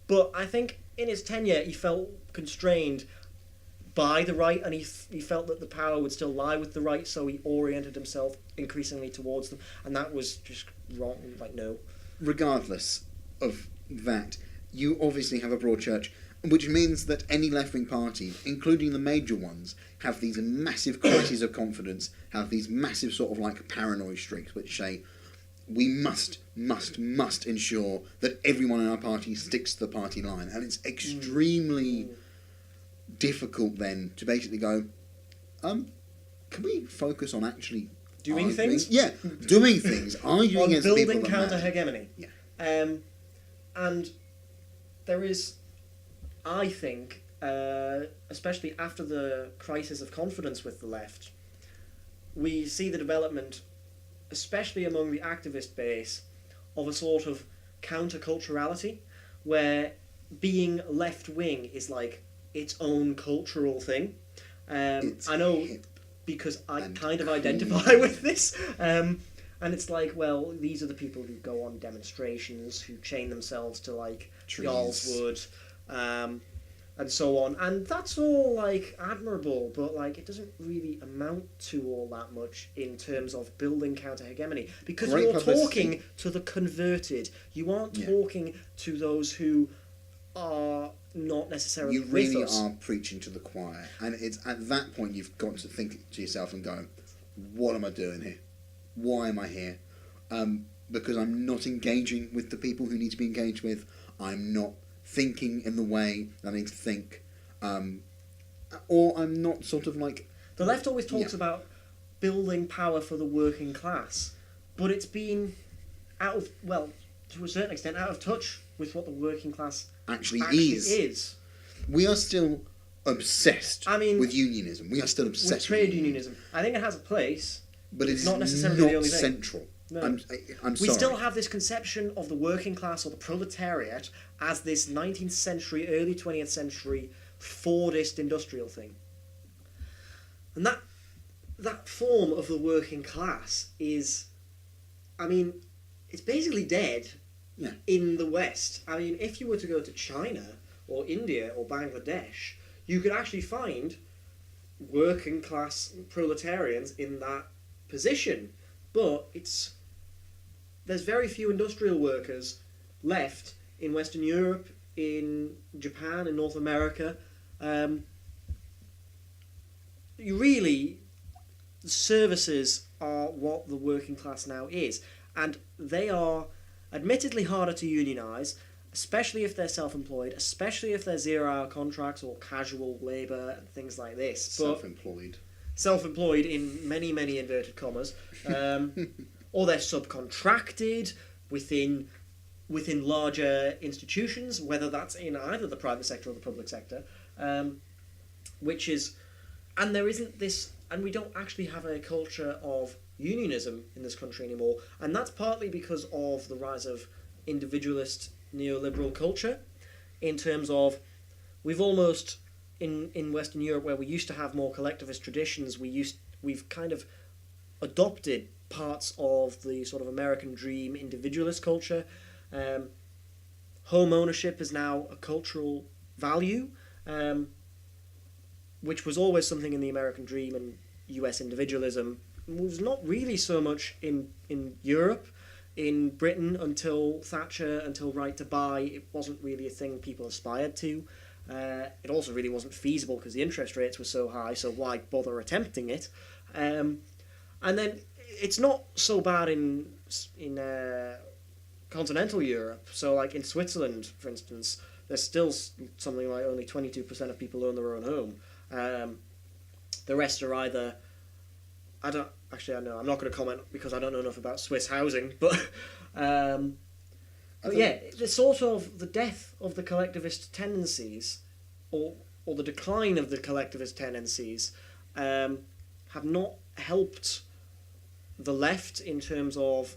but I think in his tenure he felt constrained by the right, and he felt that the power would still lie with the right, so he oriented himself increasingly towards them, and that was just wrong. Like, no. Regardless of that, you obviously have a broad church, which means that any left-wing party, including the major ones, have these massive crises of confidence, have these massive sort of like paranoid streaks, which say, we must ensure that everyone in our party sticks to the party line. And it's extremely difficult then to basically go, can we focus on actually doing things? Yeah, doing things, arguing on against building people that counter-hegemony. Yeah. And there is, I think, especially after the crisis of confidence with the left, we see the development, especially among the activist base, of a sort of counterculturality, where being left-wing is like its own cultural thing. I know because I kind of identify with this. And it's like, well, these are the people who go on demonstrations, who chain themselves to, like, Jarl's Wood, and so on. And that's all, like, admirable, but, like, it doesn't really amount to all that much in terms of building counter-hegemony. Because you're talking to the converted. You aren't talking to those who are not necessarily with us. You really are preaching to the choir. And it's at that point you've got to think to yourself and go, what am I doing here? Why am I here? Because I'm not engaging with the people who need to be engaged with. I'm not thinking in the way that I need to think. Or I'm not sort of like... The left always talks about building power for the working class, but it's been out of, well, to a certain extent, out of touch with what the working class actually is. We are still obsessed with unionism. We are still obsessed with trade unionism. I think it has a place. But it's not necessarily the only thing. Central. No. I'm sorry. We still have this conception of the working class or the proletariat as this 19th century, early 20th century Fordist industrial thing. And that form of the working class is, I mean, it's basically dead in the West. I mean, if you were to go to China or India or Bangladesh, you could actually find working class proletarians in that position, but there's very few industrial workers left in Western Europe, in Japan, in North America. Services are what the working class now is, and they are admittedly harder to unionise, especially if they're self-employed, especially if they're zero-hour contracts or casual labour and things like this. Self-employed in many, many inverted commas, or they're subcontracted within larger institutions, whether that's in either the private sector or the public sector, and there isn't this, and we don't actually have a culture of unionism in this country anymore, and that's partly because of the rise of individualist neoliberal culture, in terms of we've almost in Western Europe, where we used to have more collectivist traditions, we've kind of adopted parts of the sort of American dream individualist culture. Home ownership is now a cultural value, which was always something in the American dream and US individualism. It was not really so much in Europe. In Britain, until Thatcher, until Right to Buy, it wasn't really a thing people aspired to. It also really wasn't feasible because the interest rates were so high, so why bother attempting it? And then it's not so bad in continental Europe. So, like in Switzerland, for instance, there's still something like only 22% of people own their own home. The rest are either, actually, I know I'm not going to comment because I don't know enough about Swiss housing, but yeah, the sort of the death of the collectivist tendencies, or the decline of the collectivist tendencies, have not helped the left in terms of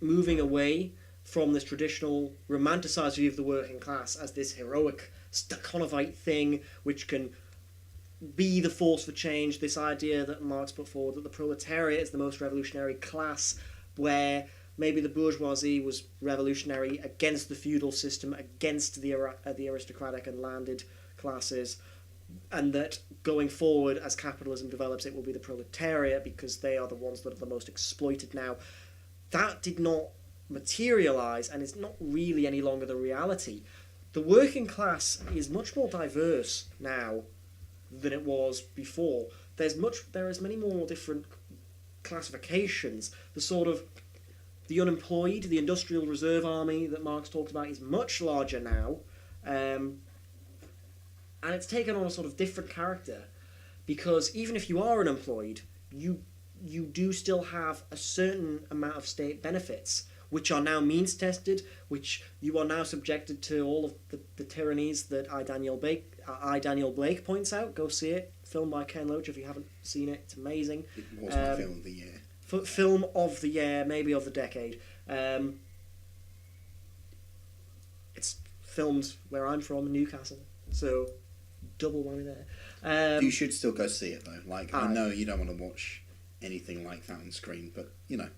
moving away from this traditional romanticised view of the working class as this heroic Stakhanovite thing which can be the force for change, this idea that Marx put forward that the proletariat is the most revolutionary class, where maybe the bourgeoisie was revolutionary against the feudal system, against the aristocratic and landed classes, and that going forward as capitalism develops it will be the proletariat because they are the ones that are the most exploited now. That did not materialise and is not really any longer the reality. The working class is much more diverse now than it was before. There is many more different classifications. The unemployed, the industrial reserve army that Marx talked about is much larger now, and it's taken on a sort of different character, because even if you are unemployed, you do still have a certain amount of state benefits, which are now means tested, which you are now subjected to all of the tyrannies that I. Daniel Blake points out. Go see it. Film by Ken Loach if you haven't seen it. It's amazing. It was my film of the year. Film of the year, maybe of the decade. It's filmed where I'm from, Newcastle. So, double whammy there. You should still go see it though. Like, I know you don't want to watch anything like that on screen, but, you know,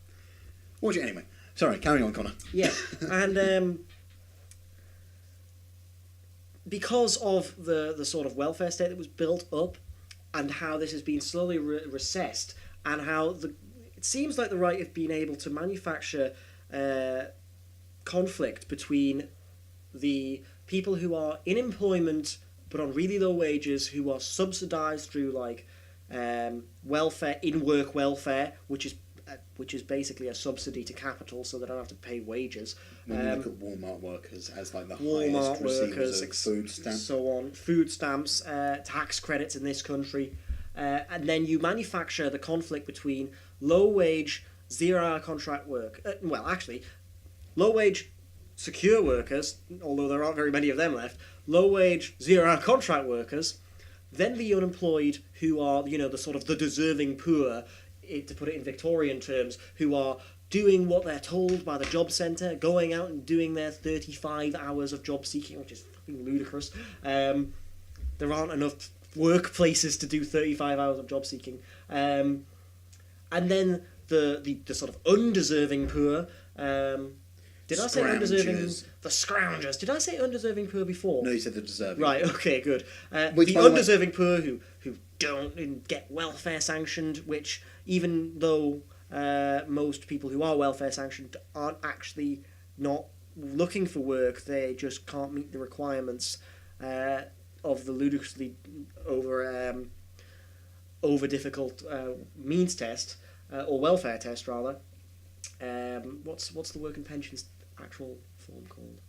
watch it anyway. Sorry, carry on, Connor. Yeah, and because of the sort of welfare state that was built up, and how this has been slowly recessed, and how it seems like the right have been able to manufacture conflict between the people who are in employment but on really low wages, who are subsidised through like welfare, in-work welfare, which is basically a subsidy to capital, so they don't have to pay wages. When you look at Walmart workers as like the Walmart highest receivers workers, of food stamps, so on, food stamps, tax credits in this country, and then you manufacture the conflict between low-wage, zero-hour contract work. Low-wage, secure workers, although there aren't very many of them left. Low-wage, zero-hour contract workers, then the unemployed, who are the sort of the deserving poor, to put it in Victorian terms, who are doing what they're told by the job centre, going out and doing their 35 hours of job seeking, which is fucking ludicrous. There aren't enough workplaces to do 35 hours of job seeking. And then the sort of undeserving poor. Did I say undeserving? The scroungers. Did I say undeserving poor before? No, you said the deserving. Right, okay, good. Which, the undeserving poor who don't get welfare sanctioned, which even though most people who are welfare sanctioned aren't actually not looking for work, they just can't meet the requirements of the ludicrously over difficult means test, or welfare test rather. What's the work and pensions actual form called?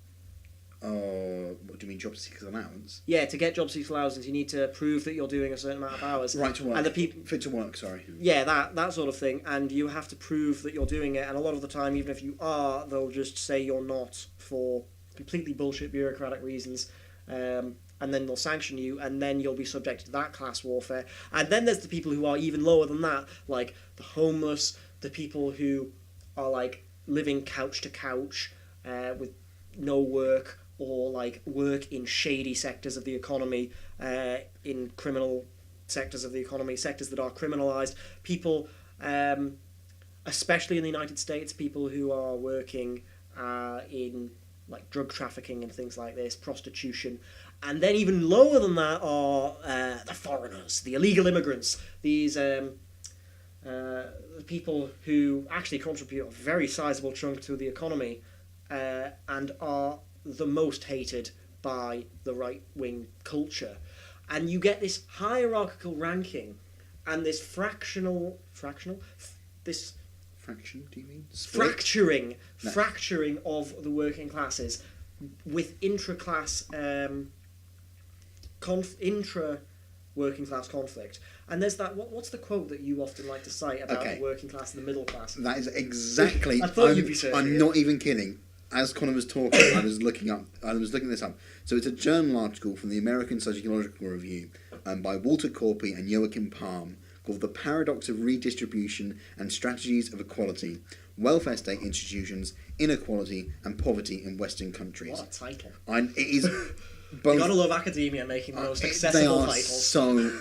What do you mean, job seekers allowance? Yeah, to get job seekers allowance, you need to prove that you're doing a certain amount of hours. Right to work. And fit to work. Sorry. Yeah, that sort of thing, and you have to prove that you're doing it. And a lot of the time, even if you are, they'll just say you're not for completely bullshit bureaucratic reasons, and then they'll sanction you, and then you'll be subjected to that class warfare. And then there's the people who are even lower than that, like the homeless, the people who are like living couch to couch with no work, or like work in shady sectors of the economy, in criminal sectors of the economy, sectors that are criminalised. People, especially in the United States, people who are working in like drug trafficking and things like this, prostitution. And then even lower than that are the foreigners, the illegal immigrants, these people who actually contribute a very sizable chunk to the economy, and are the most hated by the right-wing culture. And you get this hierarchical ranking and this Fraction, do you mean? Split? Fracturing of the working classes with intra-class working class conflict. And there's that. What's the quote that you often like to cite about the working class and the middle class? That is exactly. I thought you'd be saying I'm not even kidding. As Connor was talking, I was looking this up. So it's a journal article from the American Sociological Review by Walter Corpy and Joachim Palm called "The Paradox of Redistribution and Strategies of Equality: Welfare State Institutions, Inequality, and Poverty in Western Countries." What a title! It is. Both, you gotta love academia making the most accessible titles.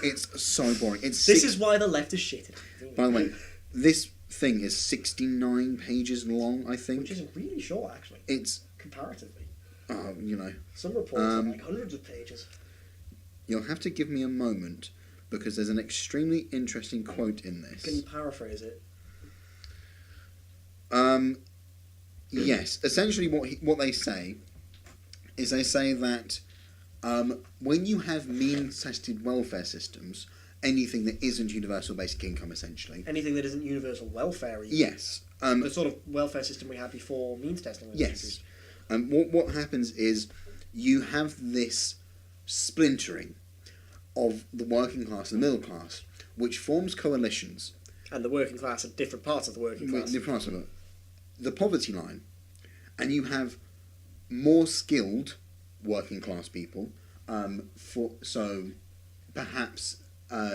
It's so boring. This is why the left is shit at academia. By the way, this thing is 69 pages long, I think. Which isn't really short, actually. It's comparatively. Some reports are like hundreds of pages. You'll have to give me a moment because there's an extremely interesting quote in this. Can you paraphrase it? Yes. Essentially, what they say is they say that when you have means-tested welfare systems, anything that isn't universal basic income, essentially. Anything that isn't universal welfare, even. Yes. The sort of welfare system we had before means testing was introduced. What happens is you have this splintering of the working class and the middle class, which forms coalitions. And the working class are different parts of the working class. Different parts of it. The poverty line. And you have more skilled working class people, so perhaps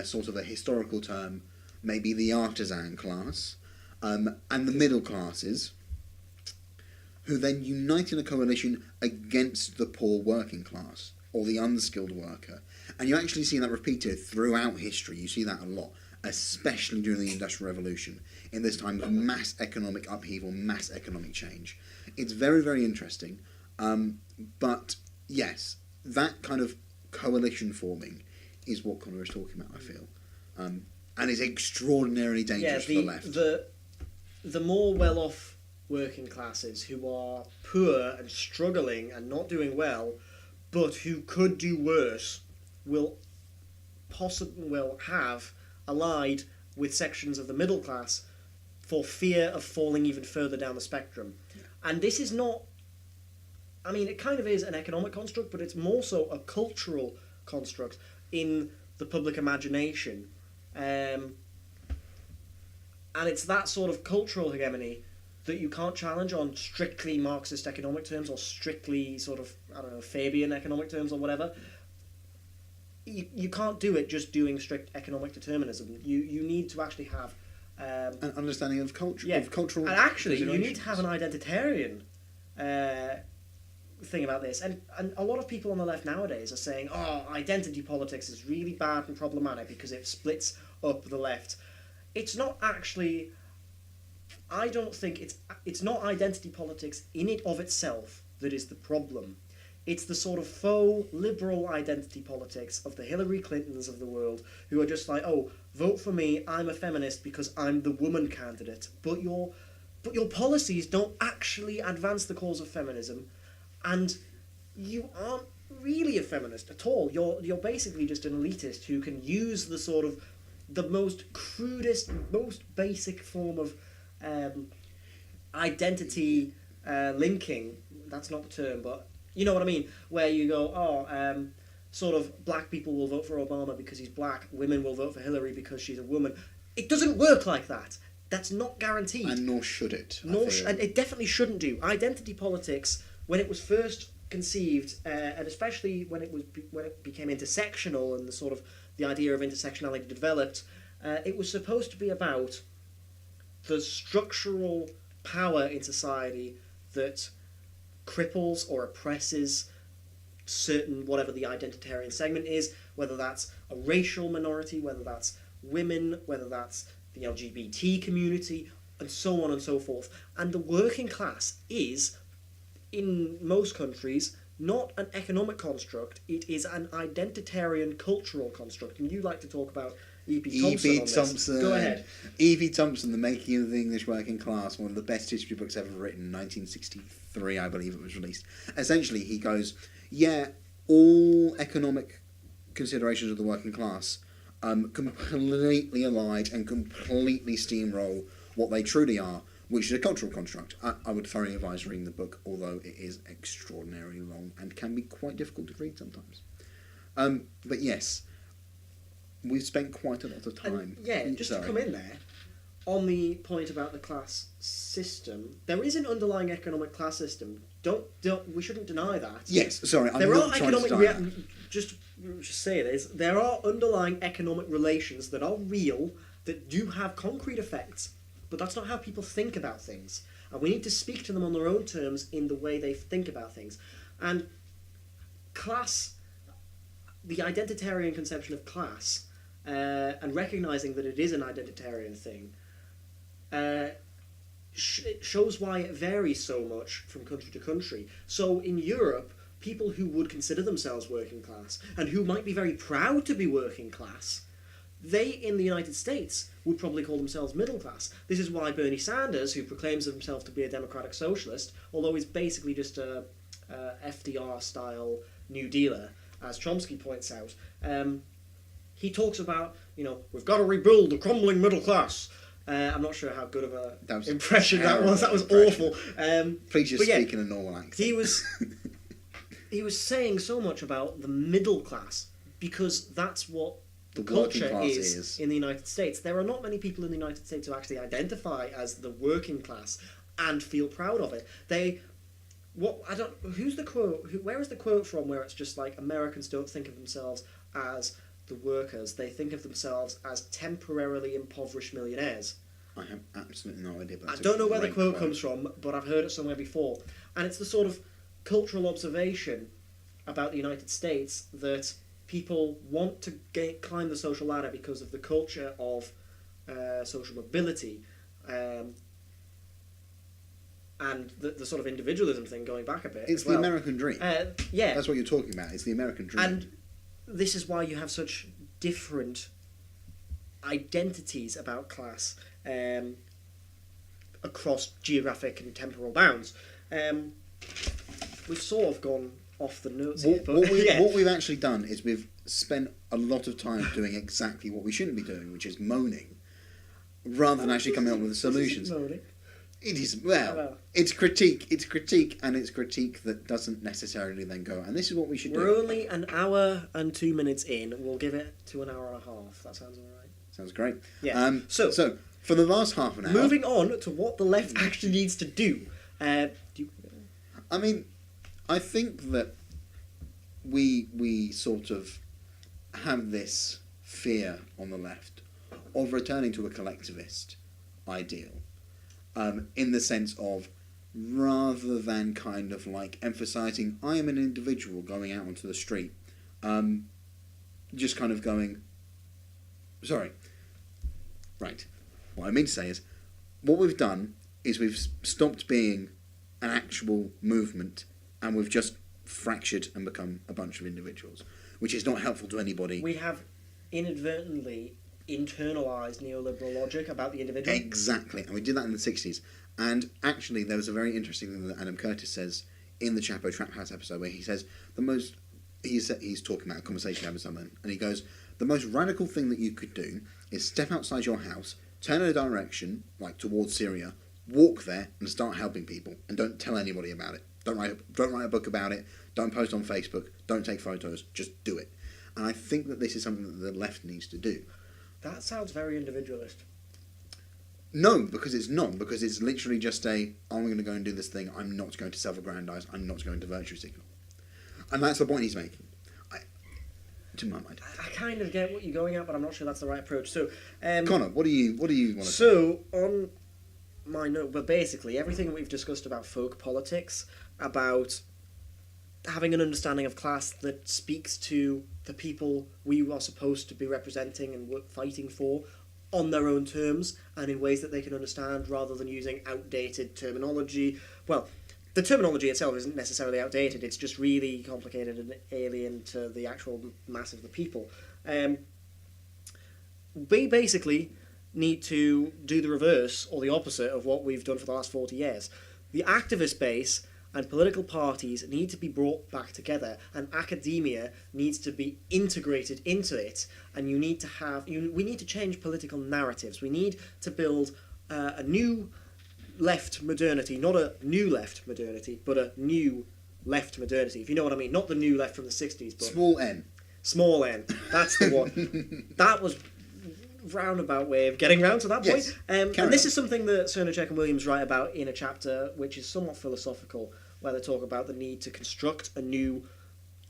sort of a historical term, maybe the artisan class, and the middle classes, who then unite in a coalition against the poor working class, or the unskilled worker. And you actually see that repeated throughout history. You see that a lot, especially during the Industrial Revolution, in this time of mass economic upheaval, mass economic change. It's very, very interesting. But yes, that kind of coalition forming is what Connor is talking about, I feel. And is extraordinarily dangerous for the left. The more well-off working classes who are poor and struggling and not doing well, but who could do worse, will have allied with sections of the middle class for fear of falling even further down the spectrum. Yeah. And this is not... I mean, it kind of is an economic construct, but it's more so a cultural construct in the public imagination. And it's that sort of cultural hegemony that you can't challenge on strictly Marxist economic terms or strictly sort of, Fabian economic terms or whatever. You can't do it just doing strict economic determinism. You need to actually have... an understanding of culture, of cultural... And actually, you need to have an identitarian thing about this. And a lot of people on the left nowadays are saying, identity politics is really bad and problematic because it splits up the left. It's not actually... I don't think it's not identity politics in it of itself that is the problem. It's the sort of faux liberal identity politics of the Hillary Clintons of the world who are just like, vote for me, I'm a feminist because I'm the woman candidate. But your policies don't actually advance the cause of feminism, and you aren't really a feminist at all. You're basically just an elitist who can use the sort of the most crudest, most basic form of identity linking. That's not the term, but you know what I mean, where you go, sort of black people will vote for Obama because he's black, women will vote for Hillary because she's a woman. It doesn't work like that. That's not guaranteed. And nor should it. And it definitely shouldn't do. Identity politics, when it was first conceived, and especially when it became intersectional and the idea of intersectionality developed, it was supposed to be about the structural power in society that cripples or oppresses certain, whatever the identitarian segment is, whether that's a racial minority, whether that's women, whether that's the LGBT community, and so on and so forth. And the working class is, in most countries, not an economic construct, it is an identitarian cultural construct. And you like to talk about E.P. Thompson. Go ahead. E.P. Thompson, The Making of the English Working Class, one of the best history books ever written, 1963, I believe it was released. Essentially, he goes, all economic considerations of the working class completely allied and completely steamroll what they truly are, which is a cultural construct. I would thoroughly advise reading the book, although it is extraordinarily long and can be quite difficult to read sometimes. But yes, we've spent quite a lot of time. To come in there, on the point about the class system, there is an underlying economic class system. We shouldn't deny that. Yes, sorry, I'm there not are trying to deny that. Just say this. There are underlying economic relations that are real, that do have concrete effects, but that's not how people think about things. And we need to speak to them on their own terms in the way they think about things. And class, the identitarian conception of class, and recognising that it is an identitarian thing, shows why it varies so much from country to country. So in Europe, people who would consider themselves working class, and who might be very proud to be working class, they, in the United States, would probably call themselves middle class. This is why Bernie Sanders, who proclaims himself to be a democratic socialist, although he's basically just a FDR-style New Dealer, as Chomsky points out, he talks about, we've got to rebuild the crumbling middle class. I'm not sure how good of an impression that was. That was awful. Please just speak in a normal accent. He was saying so much about the middle class, because that's what the culture is in the United States. There are not many people in the United States who actually identify as the working class and feel proud of it. Who's the quote? Where is the quote from where it's just like, Americans don't think of themselves as the workers, they think of themselves as temporarily impoverished millionaires. I have absolutely no idea. I don't know where the quote comes from, but I've heard it somewhere before. And it's the sort of cultural observation about the United States that people want to climb the social ladder because of the culture of social mobility, and the sort of individualism thing going back a bit. It's the American dream. Yeah. That's what you're talking about. It's the American dream. And this is why you have such different identities about class across geographic and temporal bounds. We've sort of gone off the notes here, but what we've actually done is we've spent a lot of time doing exactly what we shouldn't be doing, which is moaning, rather than actually coming up with the solutions. Moaning. It is, it's critique, and it's critique that doesn't necessarily then go, and this is what we should do. We're only an hour and 2 minutes in, we'll give it to an hour and a half. That sounds alright. Sounds great. Yeah. So, for the last half an hour... Moving on to what the left actually needs to do. I think that we sort of have this fear on the left of returning to a collectivist ideal. In the sense of, rather than kind of like emphasising, I am an individual going out onto the street, just kind of going, sorry, right, what I mean to say is, what we've done is we've stopped being an actual movement, and we've just fractured and become a bunch of individuals, which is not helpful to anybody. We have inadvertently internalised neoliberal logic about the individual. Exactly, and we did that in the 60s. And actually, there was a very interesting thing that Adam Curtis says in the Chapo Trap House episode, where he says he's talking about a conversation he had with someone, and he goes, the most radical thing that you could do is step outside your house, turn in a direction, like towards Syria, walk there and start helping people, and don't tell anybody about it. Don't write a book about it, don't post on Facebook, don't take photos, just do it. And I think that this is something that the left needs to do. That sounds very individualist. No, because it's not. Because it's literally just I'm going to go and do this thing. I'm not going to self-aggrandise. I'm not going to virtue signal. And that's the point he's making. To my mind. I kind of get what you're going at, but I'm not sure that's the right approach. So, Connor, what do you want to say? So, on my note, but basically everything we've discussed about folk politics, about having an understanding of class that speaks to the people we are supposed to be representing and fighting for on their own terms and in ways that they can understand, rather than using outdated terminology. Well, the terminology itself isn't necessarily outdated, it's just really complicated and alien to the actual mass of the people. We basically need to do the reverse or the opposite of what we've done for the last 40 years. The activist base and political parties need to be brought back together, and academia needs to be integrated into it, and we need to change political narratives. We need to build a new left modernity, not a new left modernity, but a new left modernity, if you know what I mean. Not the new left from the 60s, but... Small n. Small n. That's the one. That was roundabout way of getting round to that point. Yes. And this is something that Cernacek and Williams write about in a chapter which is somewhat philosophical, where they talk about the need to construct a new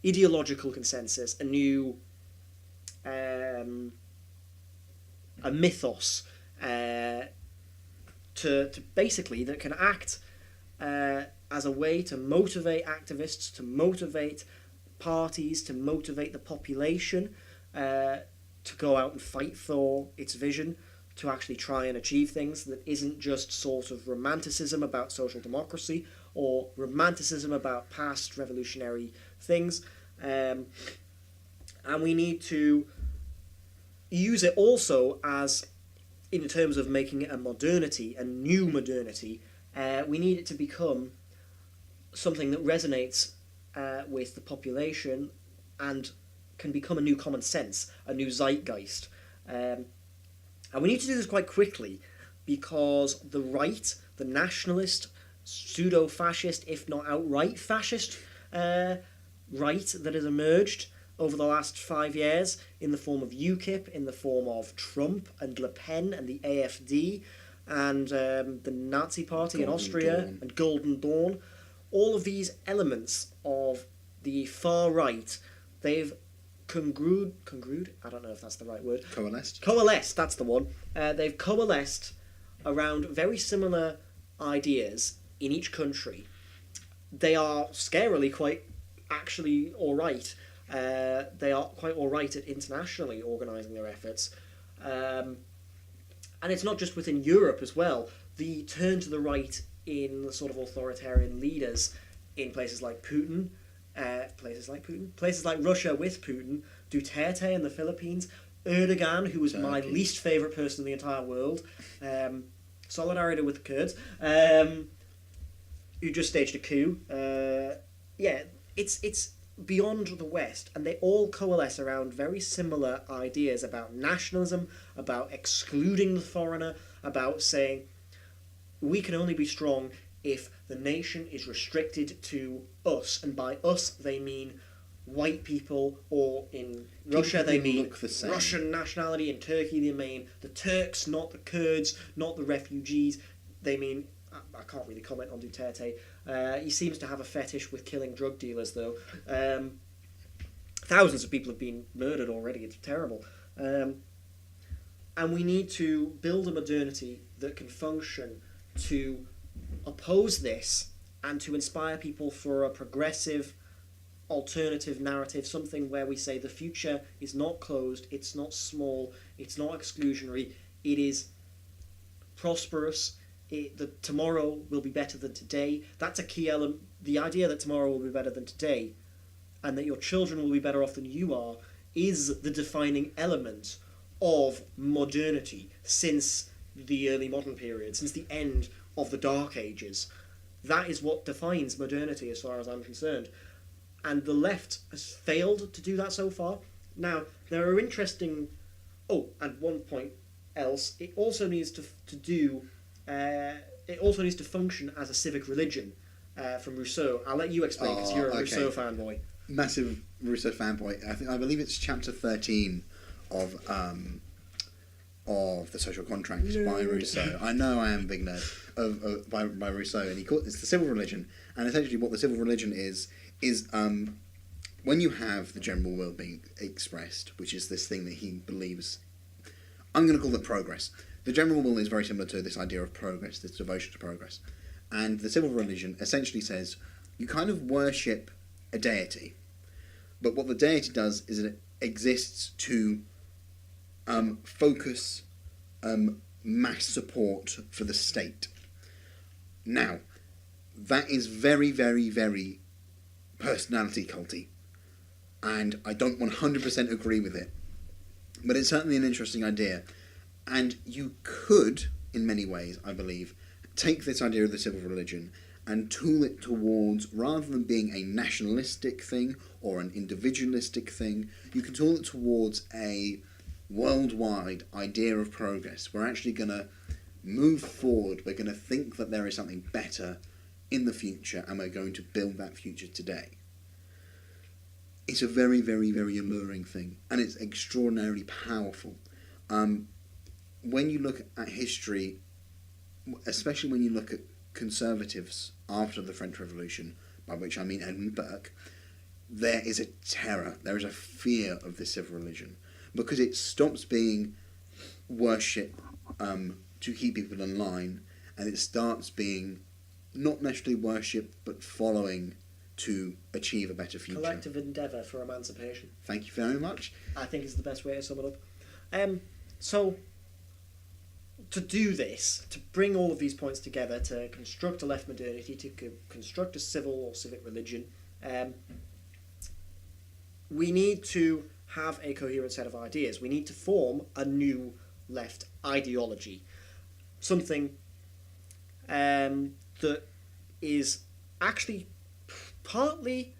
ideological consensus, a new a mythos to basically that can act as a way to motivate activists, to motivate parties, to motivate the population to go out and fight for its vision, to actually try and achieve things that isn't just sort of romanticism about social democracy or romanticism about past revolutionary things. And we need to use it also as, in terms of making it a modernity, a new modernity, we need it to become something that resonates with the population and can become a new common sense, a new zeitgeist. And we need to do this quite quickly because the right, the nationalist, pseudo-fascist, if not outright fascist right that has emerged over the last 5 years in the form of UKIP, in the form of Trump and Le Pen and the AfD and the Nazi Party in Austria and Golden Dawn, all of these elements of the far right, they've congrued, I don't know if that's the right word. Coalesced, that's the one. They've coalesced around very similar ideas in each country. They are scarily quite actually alright. They are quite alright at internationally organising their efforts. And it's not just within Europe as well. The turn to the right in the sort of authoritarian leaders in places like Putin, places like Russia with Putin, Duterte in the Philippines, Erdogan, who was my least favourite person in the entire world, solidarity with the Kurds, who just staged a coup. It's beyond the West, and they all coalesce around very similar ideas about nationalism, about excluding the foreigner, about saying we can only be strong if the nation is restricted to us, and by us they mean white people, or in Russia they mean Russian nationality, in Turkey they mean the Turks, not the Kurds, not the refugees. They mean, I can't really comment on Duterte. He seems to have a fetish with killing drug dealers, though. Thousands of people have been murdered already. It's terrible. And we need to build a modernity that can function to oppose this and to inspire people for a progressive, alternative narrative, something where we say the future is not closed, it's not small, it's not exclusionary, it is prosperous. Tomorrow will be better than today. That's a key element. The idea that tomorrow will be better than today and that your children will be better off than you are is the defining element of modernity since the early modern period, since the end of the Dark Ages. That is what defines modernity as far as I'm concerned. And the left has failed to do that so far. Now, there are interesting... Oh, and one point else. It also needs to function as a civic religion from Rousseau. I'll let you explain because you're a Rousseau fanboy. Massive Rousseau fanboy. I believe it's chapter 13 of The Social Contract by Rousseau. I know I am a big nerd by Rousseau, and it's the civil religion. And essentially, what the civil religion is when you have the general will being expressed, which is this thing that he believes. I'm going to call it progress. The general will is very similar to this idea of progress, this devotion to progress. And the civil religion essentially says you kind of worship a deity, but what the deity does is it exists to focus mass support for the state. Now, that is very, very, very personality culty, and I don't 100% agree with it, but it's certainly an interesting idea. And you could, in many ways, I believe, take this idea of the civil religion and tool it towards, rather than being a nationalistic thing or an individualistic thing, you can tool it towards a worldwide idea of progress. We're actually going to move forward. We're going to think that there is something better in the future, and we're going to build that future today. it's a very, very, very alluring thing, and it's extraordinarily powerful. When you look at history, especially when you look at conservatives after the French Revolution, by which I mean Edmund Burke, there is a terror, there is a fear of this civil religion, because it stops being worship to keep people in line, and it starts being not necessarily worship, but following to achieve a better future. Collective endeavour for emancipation. Thank you very much. I think is the best way to sum it up. So, to do this, to bring all of these points together, to construct a left modernity, to construct a civil or civic religion, we need to have a coherent set of ideas. We need to form a new left ideology. Something that is actually partly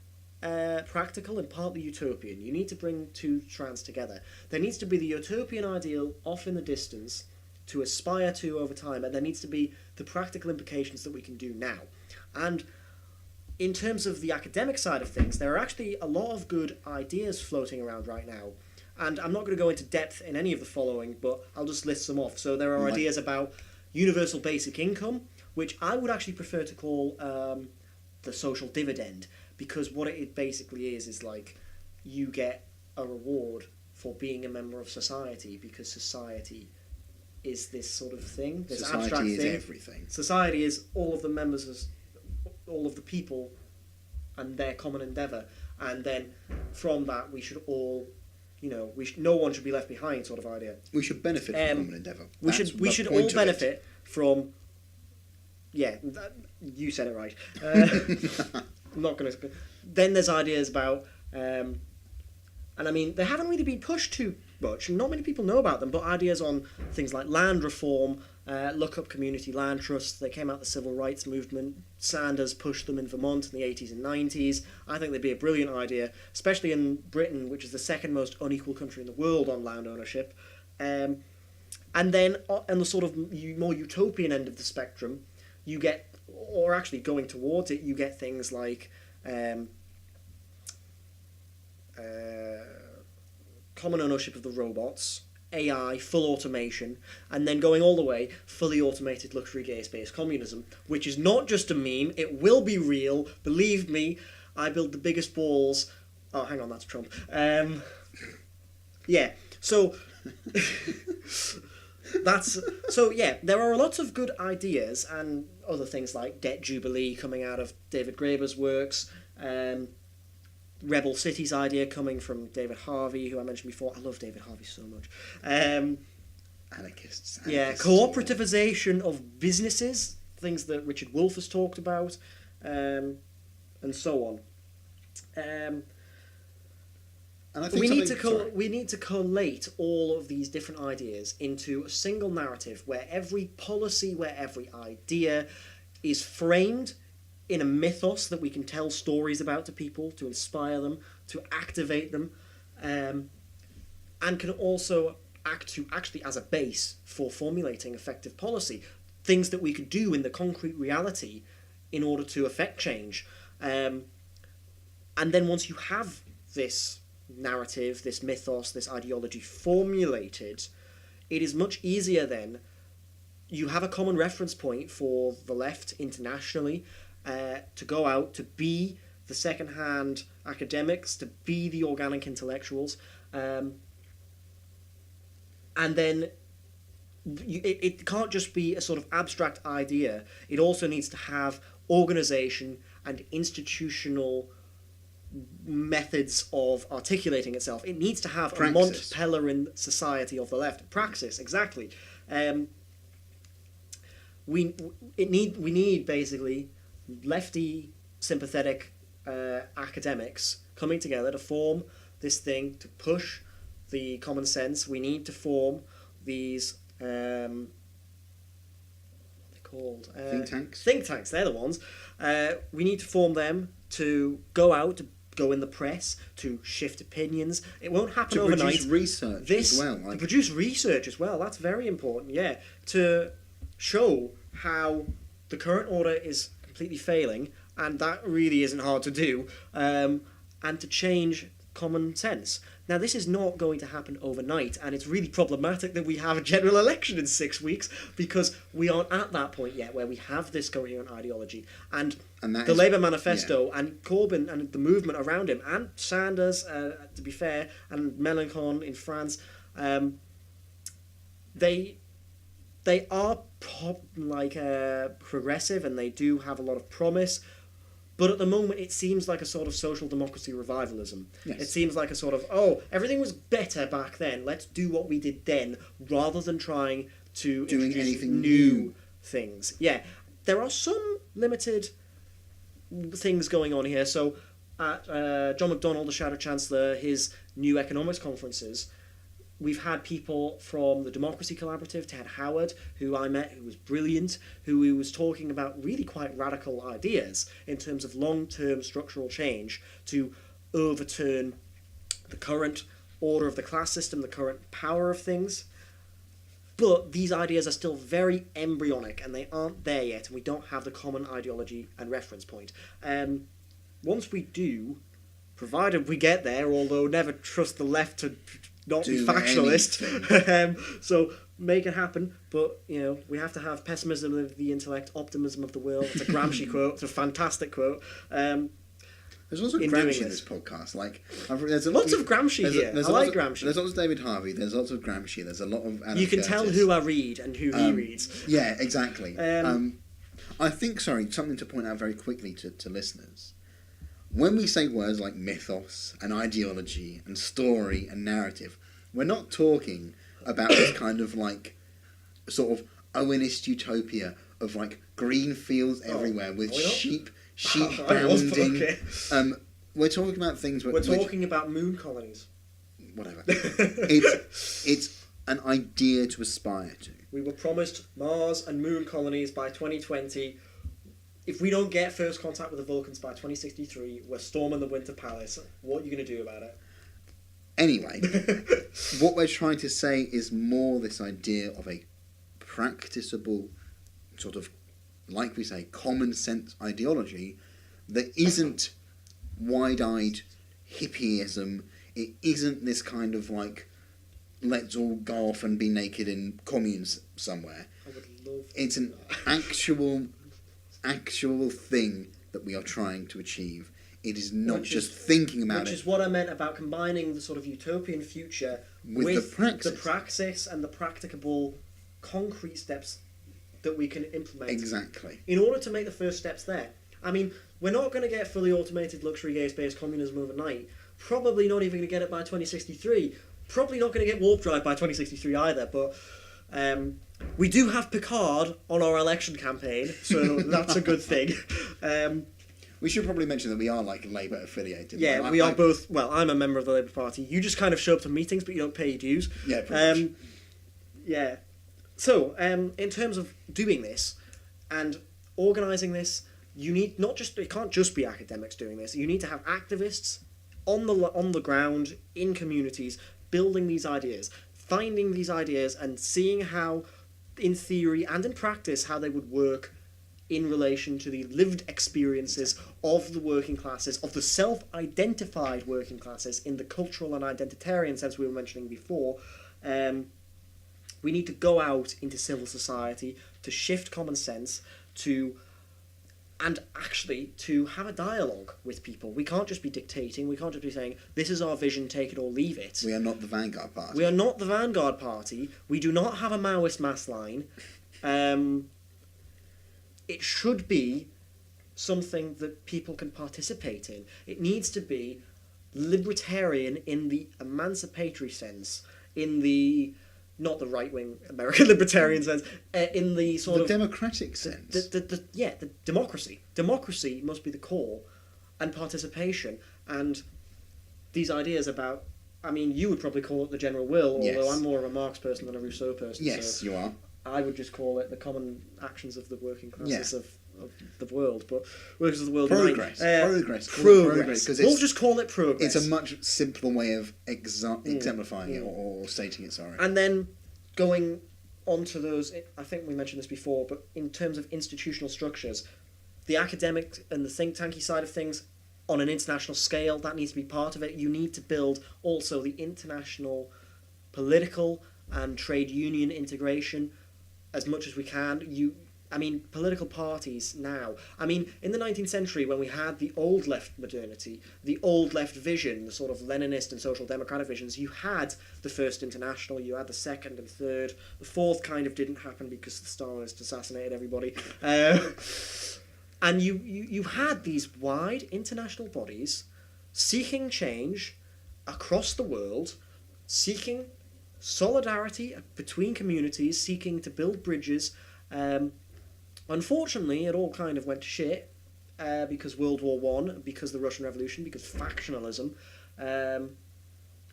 practical and partly utopian. You need to bring two strands together. There needs to be the utopian ideal off in the distance to aspire to over time, and there needs to be the practical implications that we can do now. And in terms of the academic side of things, there are actually a lot of good ideas floating around right now. And I'm not going to go into depth in any of the following, but I'll just list some off. So there are ideas about universal basic income, which I would actually prefer to call the social dividend, because what it basically is like you get a reward for being a member of society, because society is this sort of thing, this society abstract is thing. Everything. Society is all of the members, all of the people, and their common endeavour. And then from that, we should all, no one should be left behind, sort of idea. We should benefit from common endeavour. We should all benefit from. Yeah, you said it right. I'm not going to. Then there's ideas about, and I mean, they haven't really been pushed too much, and not many people know about them, but ideas on things like land reform, look up community land trusts. They came out of the civil rights movement. Sanders pushed them in Vermont in the 80s and 90s. I think they'd be a brilliant idea, especially in Britain, which is the second most unequal country in the world on land ownership. And then on the sort of more utopian end of the spectrum, you get, or actually going towards it, you get things like common ownership of the robots, AI, full automation, and then going all the way, fully automated luxury space communism, which is not just a meme, it will be real, believe me. I build the biggest balls. Oh, hang on, that's Trump. Yeah, so there are lots of good ideas and other things like debt jubilee coming out of David Graeber's works, Rebel Cities idea coming from David Harvey, who I mentioned before. I love David Harvey so much. Anarchists. Yeah, cooperativization of businesses, things that Richard Wolff has talked about, and so on. And I think we need to collate all of these different ideas into a single narrative where every policy, where every idea is framed in a mythos that we can tell stories about to people, to inspire them, to activate them, and can also act actually as a base for formulating effective policy, things that we could do in the concrete reality in order to affect change. And then once you have this narrative, this mythos, this ideology formulated, it is much easier then. You have a common reference point for the left internationally, to go out, to be the second-hand academics, to be the organic intellectuals, and then it can't just be a sort of abstract idea. It also needs to have organisation and institutional methods of articulating itself. It needs to have praxis. A Mont Pelerin society of the left. Praxis, exactly. We need basically lefty sympathetic academics coming together to form this thing, to push the common sense. We need to form these what are they called? Think tanks. Think tanks, they're the ones. We need to form them to go out, to go in the press, to shift opinions. It won't happen overnight. To produce research as well. To produce research as well, that's very important, yeah. To show how the current order is completely failing, and that really isn't hard to do, and to change common sense. Now, this is not going to happen overnight, and it's really problematic that we have a general election in 6 weeks, because we aren't at that point yet where we have this coherent ideology. And the Labour manifesto and Corbyn and the movement around him, and Sanders, to be fair, and Mélenchon in France, they are progressive, and they do have a lot of promise. But at the moment, it seems like a sort of social democracy revivalism. Yes. It seems like a sort of, oh, everything was better back then, let's do what we did then, rather than trying to doing introduce anything new things. Yeah, there are some limited things going on here. So at John McDonnell, the Shadow Chancellor, his new economics conferences, we've had people from the Democracy Collaborative, Ted Howard, who I met, who was brilliant, who was talking about really quite radical ideas in terms of long-term structural change to overturn the current order of the class system, the current power of things. But these ideas are still very embryonic, and they aren't there yet, and we don't have the common ideology and reference point. Once we do, provided we get there, although never trust the left to not be factionalist, so make it happen. But we have to have pessimism of the intellect, optimism of the will. It's a Gramsci quote. It's a fantastic quote. There's also Gramsci in this podcast. There's lots of Gramsci here. I like Gramsci. There's lots of David Harvey. There's lots of Gramsci. There's a lot of Anna You can Curtis. tell who I read and who he reads. Yeah, exactly. I think, something to point out very quickly to listeners. When we say words like mythos and ideology and story and narrative, we're not talking about this kind of sort of Owenist utopia of green fields everywhere with sheep bounding. We're talking about things. We're talking about moon colonies. Whatever. It's an idea to aspire to. We were promised Mars and moon colonies by 2020. If we don't get first contact with the Vulcans by 2063, we're storming the Winter Palace. What are you going to do about it? Anyway, what we're trying to say is more this idea of a practicable, sort of, like we say, common sense ideology that isn't wide-eyed hippieism. It isn't this kind of let's all go off and be naked in communes somewhere. I would love It's an actual thing that we are trying to achieve. It is not just thinking about it. Which is what I meant about combining the sort of utopian future with the praxis and the practicable concrete steps that we can implement. Exactly. In order to make the first steps there. I mean, we're not going to get fully automated luxury gay-based communism overnight. Probably not even going to get it by 2063. Probably not going to get warp drive by 2063 either, but we do have Picard on our election campaign, so that's a good thing. We should probably mention that we are Labour affiliated. Yeah, we are both. Well, I'm a member of the Labour Party. You just kind of show up to meetings, but you don't pay your dues. Yeah, pretty much. Yeah. So, in terms of doing this and organising this, you need it can't just be academics doing this. You need to have activists on the ground in communities building these ideas, finding these ideas, and seeing how, in theory and in practice, how they would work in relation to the lived experiences of the working classes, of the self-identified working classes in the cultural and identitarian sense we were mentioning before. We need to go out into civil society to shift common sense, and actually to have a dialogue with people. We can't just be dictating, we can't just be saying, this is our vision, take it or leave it. We are not the Vanguard Party. We are not the Vanguard Party. We do not have a Maoist mass line. It should be something that people can participate in. It needs to be libertarian in the emancipatory sense, in the not the right-wing American libertarian sense, in the sort of democratic sense. The democracy. Democracy must be the core, and participation, and these ideas about. I mean, you would probably call it the general will, although I'm more of a Marx person than a Rousseau person. Yes, so you are. I would just call it the common actions of the working classes of the world, but workers of the world. Progress. Progress. We'll just call it progress. It's a much simpler way of exemplifying it or stating it. Sorry. And then going on to those, I think we mentioned this before, but in terms of institutional structures, the academic and the think tanky side of things on an international scale. That needs to be part of it. You need to build also the international political and trade union integration as much as we can. Political parties now. In the 19th century, when we had the old left modernity, the old left vision, the sort of Leninist and social democratic visions, you had the First International, you had the second and third. The fourth kind of didn't happen because the Stalinists assassinated everybody. And you had these wide international bodies seeking change across the world, seeking solidarity between communities, seeking to build bridges. Unfortunately, it all kind of went to shit because World War One, because the Russian Revolution, because factionalism,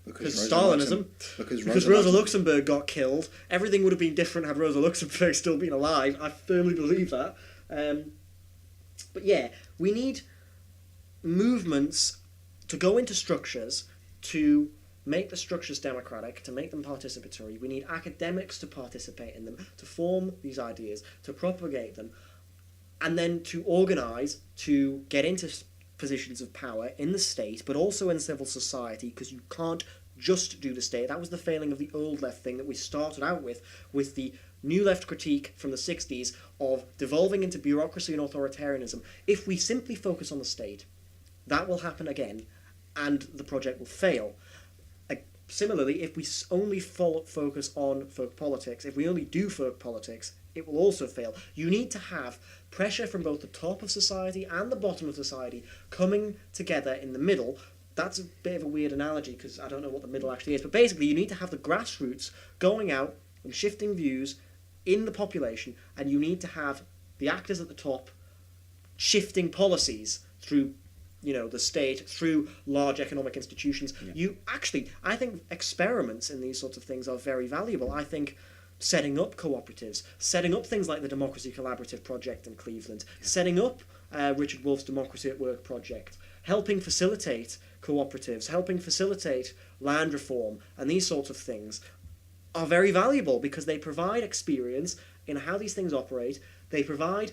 because Stalinism, because Rosa Luxemburg got killed. Everything would have been different had Rosa Luxemburg still been alive. I firmly believe that. But yeah, we need movements to go into structures to make the structures democratic, to make them participatory. We need academics to participate in them, to form these ideas, to propagate them, and then to organise to get into positions of power in the state, but also in civil society, because you can't just do the state. That was the failing of the old left thing that we started out with the new left critique from the 60s of devolving into bureaucracy and authoritarianism. If we simply focus on the state, that will happen again, and the project will fail. Similarly, if we only focus on folk politics, if we only do folk politics, it will also fail. You need to have pressure from both the top of society and the bottom of society coming together in the middle. That's a bit of a weird analogy because I don't know what the middle actually is, but basically you need to have the grassroots going out and shifting views in the population, and you need to have the actors at the top shifting policies through the state, through large economic institutions. Yeah. I think experiments in these sorts of things are very valuable. I think setting up cooperatives, setting up things like the Democracy Collaborative Project in Cleveland, setting up Richard Wolff's Democracy at Work project, helping facilitate cooperatives, helping facilitate land reform, and these sorts of things are very valuable because they provide experience in how these things operate. They provide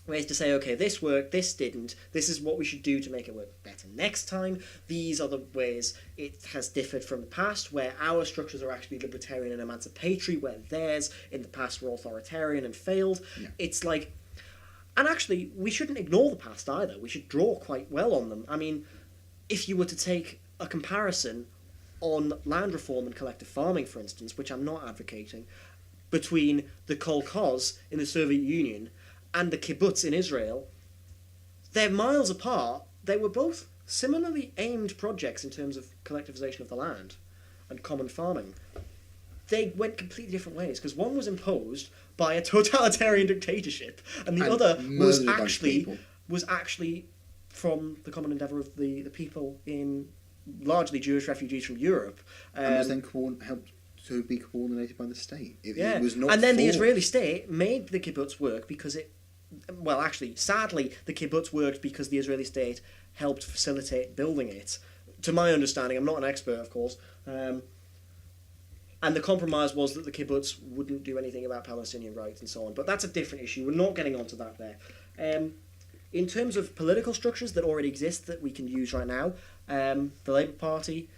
ways to say, okay, this worked, this didn't, this is what we should do to make it work better next time. These are the ways it has differed from the past, where our structures are actually libertarian and emancipatory, where theirs in the past were authoritarian and failed. Yeah. It's like... And actually, we shouldn't ignore the past either. We should draw quite well on them. If you were to take a comparison on land reform and collective farming, for instance, which I'm not advocating, between the kolkhoz in the Soviet Union and the kibbutz in Israel, they're miles apart. They were both similarly aimed projects in terms of collectivization of the land and common farming. They went completely different ways, because one was imposed by a totalitarian dictatorship, and the other was actually from the common endeavour of the people in largely Jewish refugees from Europe. And was then helped to be coordinated by the state. It was not. And then the Israeli state made the kibbutz work because sadly, the kibbutz worked because the Israeli state helped facilitate building it. To my understanding, I'm not an expert, of course, and the compromise was that the kibbutz wouldn't do anything about Palestinian rights and so on. But that's a different issue. We're not getting onto that there. In terms of political structures that already exist that we can use right now, the Labour Party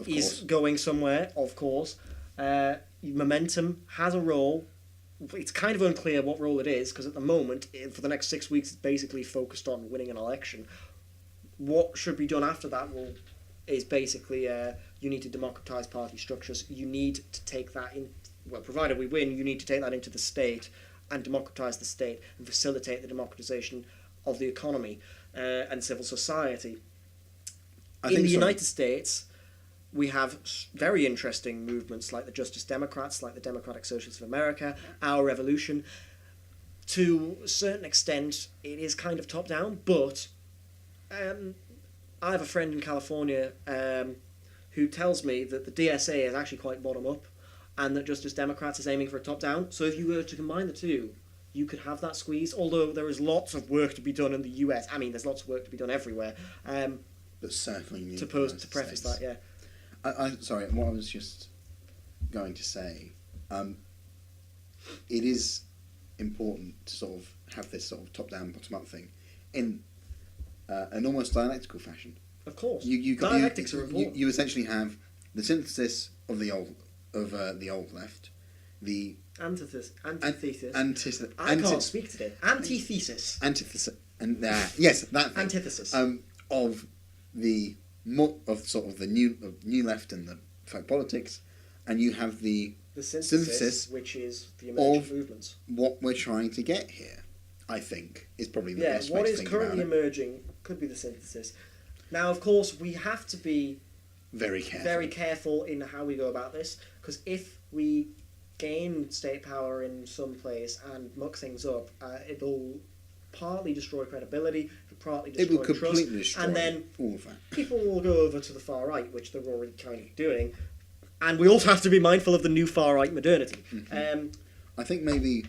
is going somewhere, of course. Momentum has a role. It's kind of unclear what role it is, because at the moment, for the next 6 weeks, it's basically focused on winning an election. What should be done after that is basically you need to democratise party structures. You need to take that in, provided we win, you need to take that into the state and democratise the state and facilitate the democratisation of the economy and civil society. In the United States, we have very interesting movements like the Justice Democrats, like the Democratic Socialists of America, Our Revolution. To a certain extent, it is kind of top-down, but I have a friend in California who tells me that the DSA is actually quite bottom-up, and that Justice Democrats is aiming for a top-down. So if you were to combine the two, you could have that squeeze, although there is lots of work to be done in the US. There's lots of work to be done everywhere. But certainly to preface that, yeah. Sorry, what I was just going to say, it is important to sort of have this sort of top-down, bottom-up thing. In an almost dialectical fashion. Of course. Dialectics are important. You essentially have the synthesis of the old left, the Antithesis. I can't speak today. Antithesis. Antithesis, and yes, that thing. Antithesis. Of the sort of the new left and the folk politics, and you have the synthesis, which is the emergent of movements. What we're trying to get here, I think, is probably the best way what to is think currently about it. emerging could be the synthesis. Now, of course, we have to be Very careful in how we go about this, because if we gain state power in some place and muck things up, it'll partly destroy credibility, partly destroy It will completely trust, destroy and then all of that. people will go over to the far right, which they're already kind of doing. And we also have to be mindful of the new far right modernity. Mm-hmm. I think maybe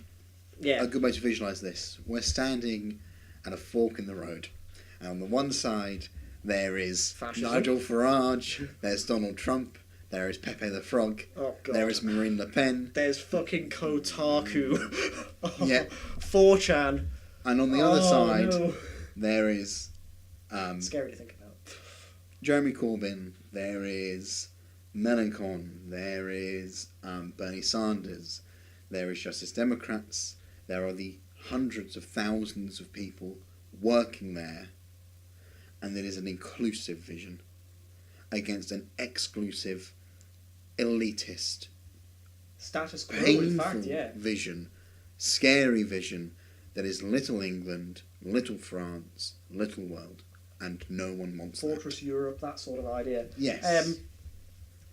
a good way to visualise this: we're standing at a fork in the road, and on the one side there is Fascism. Nigel Farage, there's Donald Trump, there is Pepe the Frog, there is Marine Le Pen, there's fucking Kotaku, yeah, 4chan, and on the other side there is scary to think about. Jeremy Corbyn, there is Melancon, there is Bernie Sanders, there is Justice Democrats, there are the hundreds of thousands of people working there, and there is an inclusive vision against an exclusive, elitist, status quo, painful in fact, vision, scary vision that is little England, little France, little world, and no one wants Fortress Europe, that sort of idea. Yes.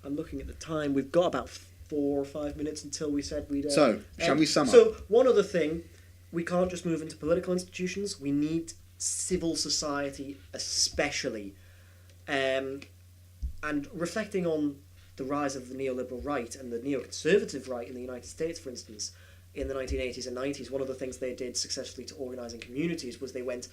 I'm looking at the time. We've got about 4 or 5 minutes until we said we'd... So, shall we sum up? So, one other thing, we can't just move into political institutions. We need civil society especially. And reflecting on the rise of the neoliberal right and the neoconservative right in the United States, for instance, in the 1980s and 90s, one of the things they did successfully to organise in communities was they went...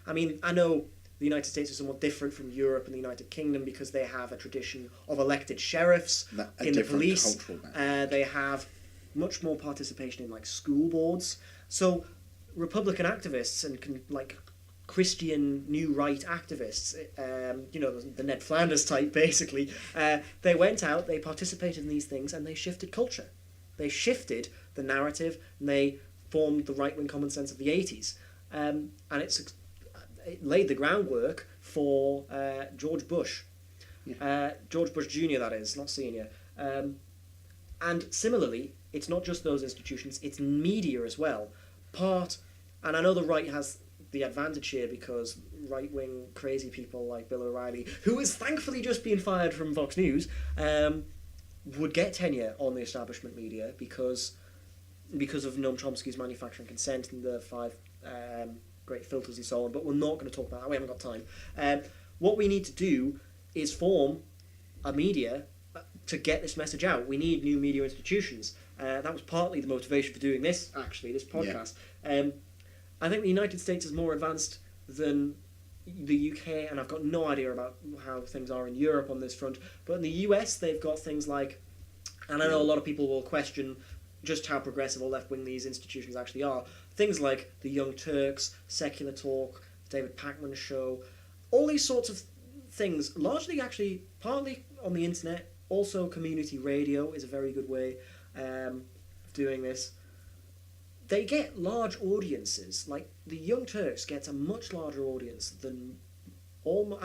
I mean, I know the United States is somewhat different from Europe and the United Kingdom because they have a tradition of elected sheriffs in the police. They have much more participation in like school boards. So Republican activists and like Christian new right activists, the Ned Flanders type basically, they went out, they participated in these things, and they shifted culture. They shifted the narrative, and they formed the right-wing common sense of the 80s. And it laid the groundwork for George Bush. George Bush Jr., that is, not Senior. And similarly, it's not just those institutions, it's media as well. And I know the right has the advantage here because right-wing crazy people like Bill O'Reilly, who is thankfully just being fired from Fox News, would get tenure on the establishment media because of Noam Chomsky's manufacturing consent and the 5 great filters and so on, but we're not going to talk about that. We haven't got time. What we need to do is form a media to get this message out. We need new media institutions. That was partly the motivation for doing this, actually, this podcast. Yeah. I think the United States is more advanced than the UK, and I've got no idea about how things are in Europe on this front, but in the US they've got things like, and I know a lot of people will question just how progressive or left-wing these institutions actually are, things like the Young Turks, Secular Talk, David Pakman Show, all these sorts of things, largely actually partly on the internet. Also community radio is a very good way of doing this. They get large audiences. Like the Young Turks gets a much larger audience than all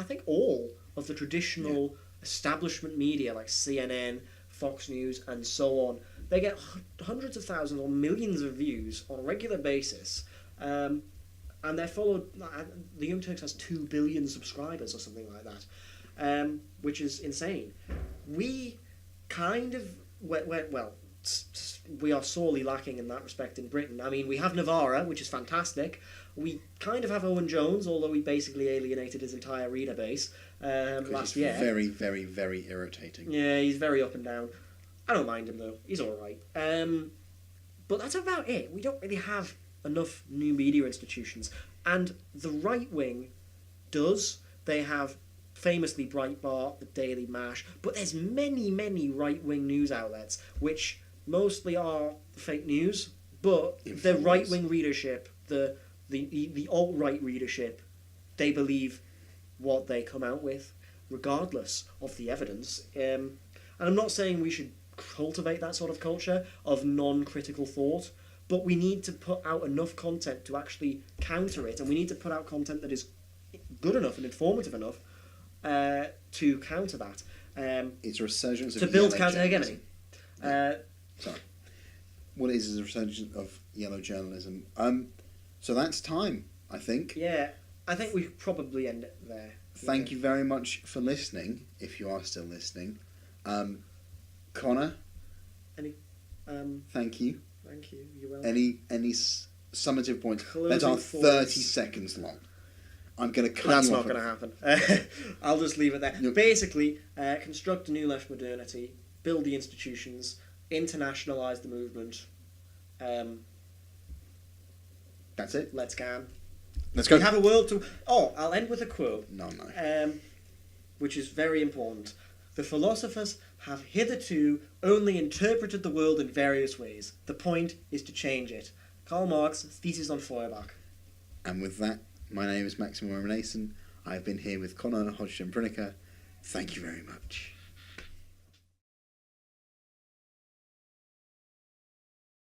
of the traditional establishment media like CNN, Fox News, and so on. They get hundreds of thousands or millions of views on a regular basis, and they're followed. The Young Turks has 2 billion subscribers or something like that, which is insane. We kind of we are sorely lacking in that respect in Britain. I mean, we have Navarra, which is fantastic. We kind of have Owen Jones, although he basically alienated his entire reader base last year. Very, very, very irritating. Yeah, he's very up and down. I don't mind him though. He's all right. But that's about it. We don't really have enough new media institutions, and the right wing does. They have famously Breitbart, the Daily Mash, but there's many, many right wing news outlets which mostly are fake news, but the right wing readership, the alt right readership, they believe what they come out with, regardless of the evidence. And I'm not saying we should cultivate that sort of culture of non-critical thought, but we need to put out enough content to actually counter it, and we need to put out content that is good enough and informative enough to counter that. It's a resurgence to of build yellow counter-hegemony. Sorry. What is a resurgence of yellow journalism? So that's time, I think. Yeah, I think we probably end it there. Thank you very much for listening, if you are still listening. Connor? Thank you. Thank you. You're welcome. Any summative points Closing that are thoughts. 30 seconds long? I'm going to cut That's you not off. going to happen. I'll just leave it there. Yep. Basically, construct a new left modernity, build the institutions, internationalise the movement. That's it. Let's go. Let's go. We have a world to... Oh, I'll end with a quote. No. Which is very important. The philosophers have hitherto only interpreted the world in various ways. The point is to change it. Karl Marx, Thesis on Feuerbach. And with that, my name is Maximum Romaneson. I've been here with Connor Hodgson-Bruniker. Thank you very much.